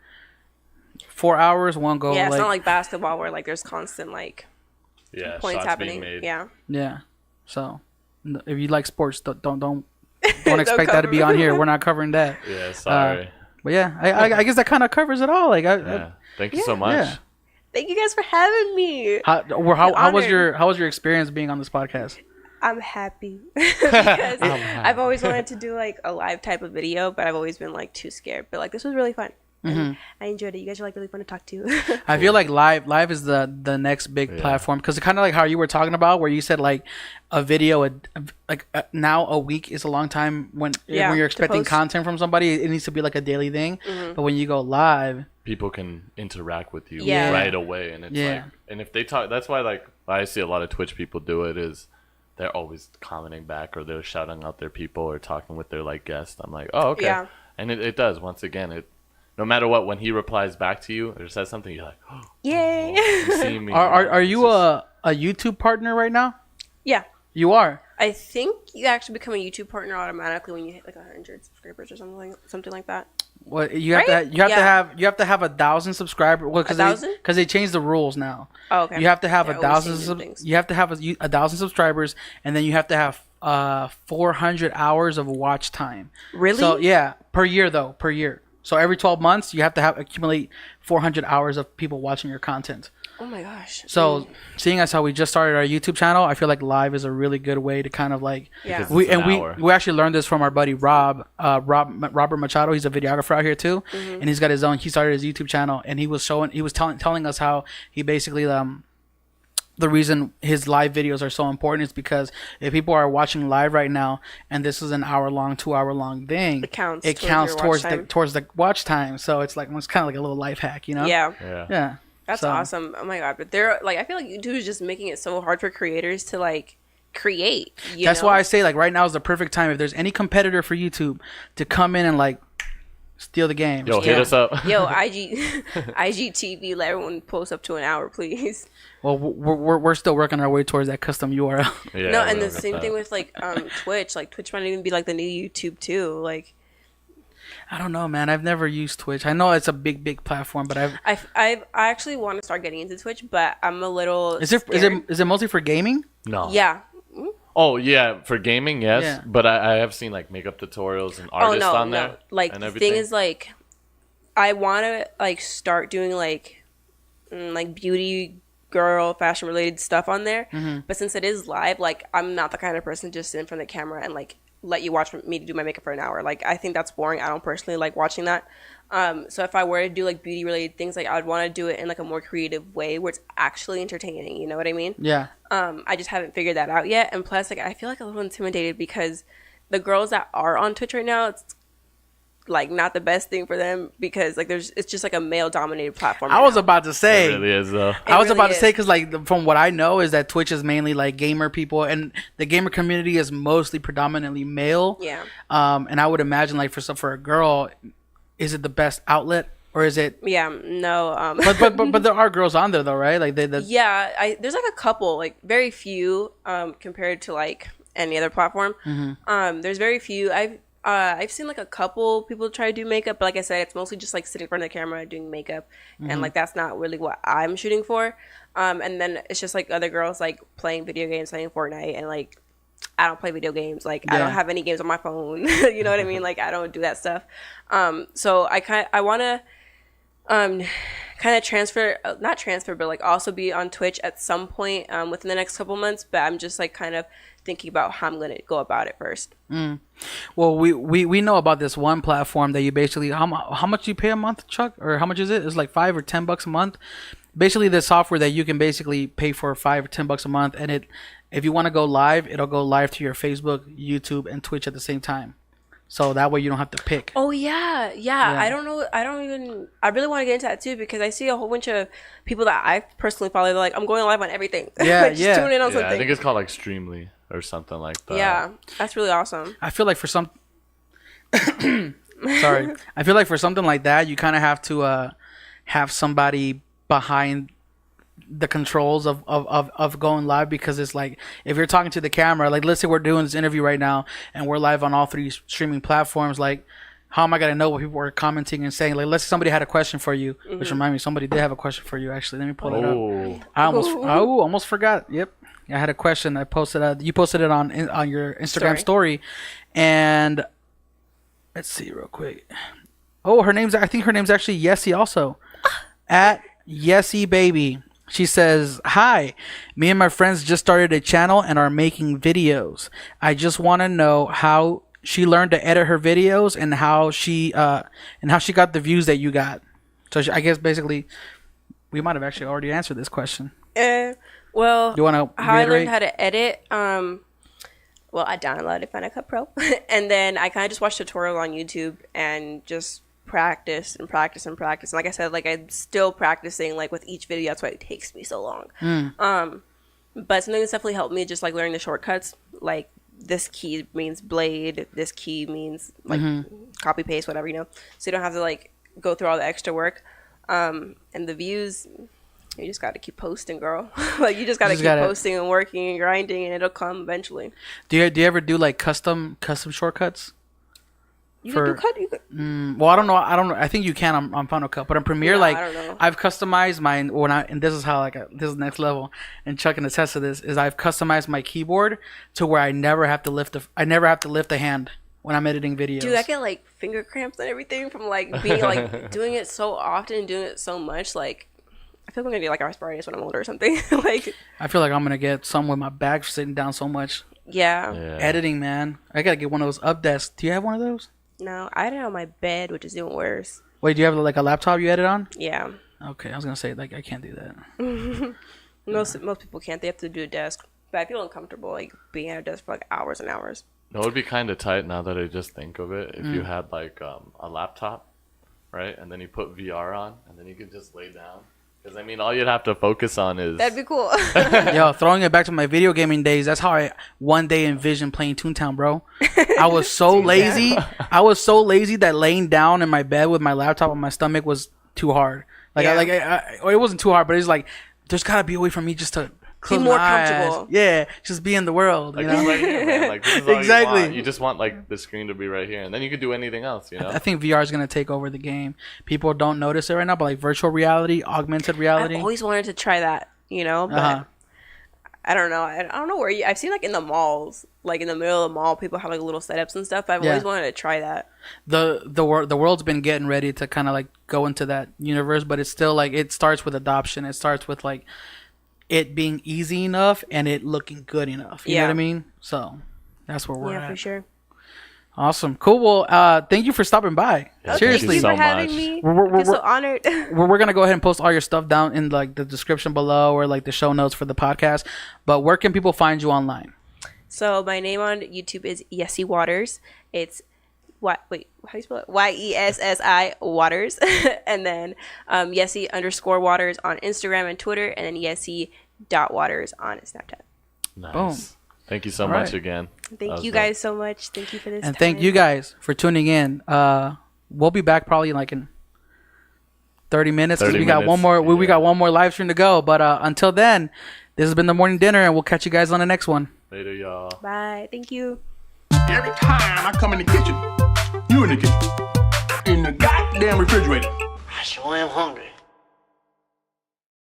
4 hours, one goal. Yeah, it's not like basketball where like there's constant like Yeah, points shots happening. being made. Yeah. Yeah. So, if you like sports, don't expect that to be cover on it. here. We're not covering that. Yeah, sorry. But yeah, I guess that kind of covers it all. Like, Yeah. Thank you so much. yeah. Thank you guys for having me. How was honored. how was your experience being on this podcast? I'm happy because I've always wanted to do like a live type of video, but I've always been like too scared. But like this was really fun. And I enjoyed it. You guys are like really fun to talk to. I feel like live is the next big platform because kind of like how you were talking about where you said like a video now a week is a long time when you're expecting post. content from somebody. It needs to be like a daily thing. But when you go live, People can interact with you Yeah. right away, and it's like, and if they talk, that's why like I see a lot of Twitch people do it is they're always commenting back or they're shouting out their people or talking with their like guest. I'm like, oh okay, Yeah. and it does once again it. No matter what, when he replies back to you or says something, you're like, oh, Yay. you see me. are you It's just- a YouTube partner right now? Yeah. You are. I think you actually become a YouTube partner automatically when you hit like 100 subscribers or something like that. What you have Right? to you have to Yeah. have 1,000 subscribers. Well, 1,000? because they changed the rules now. Oh, okay. You have to have They're a thousand. always changing things. You have to have 1,000 subscribers, and then you have to have 400 hours of watch time. Really? So yeah, per year. So every 12 months, you have to accumulate 400 hours of people watching your content. Oh my gosh. So seeing as how we just started our YouTube channel, I feel like live is a really good way to kind of like Yeah. Because it's an hour. we actually learned this from our buddy Robert Machado. He's a videographer out here too, and he's got his own. He started his YouTube channel, and he was telling us how he basically the reason his live videos are so important is because if people are watching live right now and this is an 2-hour long thing, It counts It towards counts your watch time. towards the watch time. So it's kind of like a little life hack, you know? Yeah. Yeah. Yeah. That's So- awesome. Oh my god. But they're like, I feel like YouTube is just making it so hard for creators to like create. That's why I say like right now is the perfect time if there's any competitor for YouTube to come in and like steal the game. Yo, hit us up. Yo, IGTV, let everyone post up to an hour, please. Well, we're still working our way towards that custom URL. Yeah, No, we and the don't get same that. thing with like Twitch. Like Twitch might even be like the new YouTube too. Like I don't know, man. I've never used Twitch. I know it's a big platform, but I actually want to start getting into Twitch, but I'm a little. is it scared. is it mostly for gaming? No. Yeah. Oh yeah, for gaming, yes. Yeah. But I have seen like makeup tutorials and artists Oh no, on there. no. Like and the everything. thing is, like, I want to like start doing like beauty girl fashion related stuff on there. But since it is live, like I'm not the kind of person to just sit in front of the camera and like let you watch me do my makeup for an hour. Like I think that's boring. I don't personally like watching that. So if I were to do like beauty related things, like I would want to do it in like a more creative way where it's actually entertaining. You know what I mean? Yeah. I just haven't figured that out yet. And plus, like I feel like a little intimidated because the girls that are on Twitch right now, it's like not the best thing for them because like it's just like a male dominated platform. I was now. about to say. It really is though. I was really about to is. say because like from what I know is that Twitch is mainly like gamer people and the gamer community is mostly predominantly male. Yeah. And I would imagine like for a girl, is it the best outlet or is it? Yeah. No. But there are girls on there though, right? Like Yeah, there's like a couple, like very few, compared to like any other platform. There's very few. I've seen like a couple people try to do makeup, but like I said, it's mostly just like sitting in front of the camera doing makeup, and like that's not really what I'm shooting for. And then it's just like other girls like playing video games, playing Fortnite, and like I don't play video games. Like I Yeah. don't have any games on my phone. You know what I mean? Like I don't do that stuff. So I want to kind of transfer, not transfer, but like also be on Twitch at some point within the next couple months. But I'm just like kind of thinking about how I'm going to go about it first. well, we know about this one platform that you basically how much you pay a month, Chuck, or how much is it? It's like $5 or $10 a month. Basically, the software that you can basically pay for $5 or $10 a month, and if you want to go live, it'll go live to your Facebook, YouTube, and Twitch at the same time. so that way you don't have to pick. Oh yeah. I don't know. I really want to get into that too because I see a whole bunch of people that I personally follow. They're like, I'm going live on everything. Yeah, Just tune in on something. I think it's called like Streamly or something like that. Yeah, that's really awesome. I feel like for some, sorry, I feel like for something like that, you kind of have to have somebody behind the controls of going live, because it's like if you're talking to the camera, like let's say we're doing this interview right now and we're live on all 3 streaming platforms, like how am I gonna know what people are commenting and saying? Like let's say somebody had a question for you, which remind me, somebody did have a question for you actually. Let me pull it up. I almost forgot. Yep, I had a question. I posted you posted it on your Instagram story, and let's see real quick. Oh, I think her name's actually Yessi also. At Yessi Baby. She says, "Hi, me and my friends just started a channel and are making videos. I just want to know how she learned to edit her videos and how she got the views that you got." So I guess basically, we might have actually already answered this question. Well, you want to how I learned how to edit? Well, I downloaded Final Cut Pro, and then I kind of just watched tutorials on YouTube and just practice. And like I said, like I'm still practicing like with each video. That's why it takes me so long. But something that's definitely helped me just like learning the shortcuts. Like this key means blade, this key means like copy paste, whatever, you know, so you don't have to like go through all the extra work. And the views, you just got to keep posting, girl. Like you just got to keep posting and working and grinding, and it'll come eventually. Do you ever do like custom shortcuts? You can do cut. Well, I don't know. I think you can on Final Cut, but on Premiere, like I don't know. I've customized mine. And this is how this is next level. And Chuck can attest to this. Is I've customized my keyboard to where I never have to lift the hand when I'm editing videos. Dude, I get like finger cramps and everything from like being like doing it so often and doing it so much. Like I feel like I'm gonna get like arthritis when I'm older or something. Like I feel like I'm gonna get some with my back sitting down so much. Yeah. Editing, man. I gotta get one of those up desks. Do you have one of those? No, I edit on my bed, which is even worse. Wait, do you have like a laptop you edit on? Yeah. Okay, I was gonna say like I can't do that. Most people can't. They have to do a desk. But I feel uncomfortable like being at a desk for like hours and hours. No, it would be kind of tight now that I just think of it. If you had like a laptop, right, and then you put VR on, and then you could just lay down. Because, I mean, all you'd have to focus on is... That'd be cool. Yo, throwing it back to my video gaming days, that's how I one day envisioned playing Toontown, bro. I was so lazy. I was so lazy that laying down in my bed with my laptop on my stomach was too hard. Like, it wasn't too hard, but it's like, there's got to be a way for me just to close be more my comfortable. eyes. Yeah, just be in the world, like, you know? right here, man. Like, this is all Exactly. you want. You just want, like, the screen to be right here, and then you could do anything else, you know? I think VR is going to take over the game. People don't notice it right now, but like virtual reality, augmented reality. I've always wanted to try that, you know, but I don't know. I don't know where I've seen like in the malls, like in the middle of the mall, people have like little setups and stuff. I've always wanted to try that. The world's been getting ready to kind of like go into that universe, but it's still like it starts with adoption. It starts with like it being easy enough and it looking good enough. You know what I mean? So that's where we're at. Yeah, for sure. Awesome. Cool. Well, thank you for stopping by. Yeah, Seriously. Thank you for having me. I'm so honored. We're going to go ahead and post all your stuff down in like the description below or like the show notes for the podcast. But where can people find you online? So my name on YouTube is Yessi Waters. It's how do you spell it? Yessi Waters. And then Yessi_Waters on Instagram and Twitter, and then Yessi.Waters on Snapchat. Nice. Boom. Thank you so much again. Thank you guys so much. Thank you for this. And thank you guys for tuning in. We'll be back probably like in 30 minutes. 30 we got one more. We got one more live stream to go. But until then, this has been the morning dinner, and we'll catch you guys on the next one. Later, y'all. Bye. Thank you. Every time I come in the kitchen, you in the kitchen, in the goddamn refrigerator. I sure am hungry.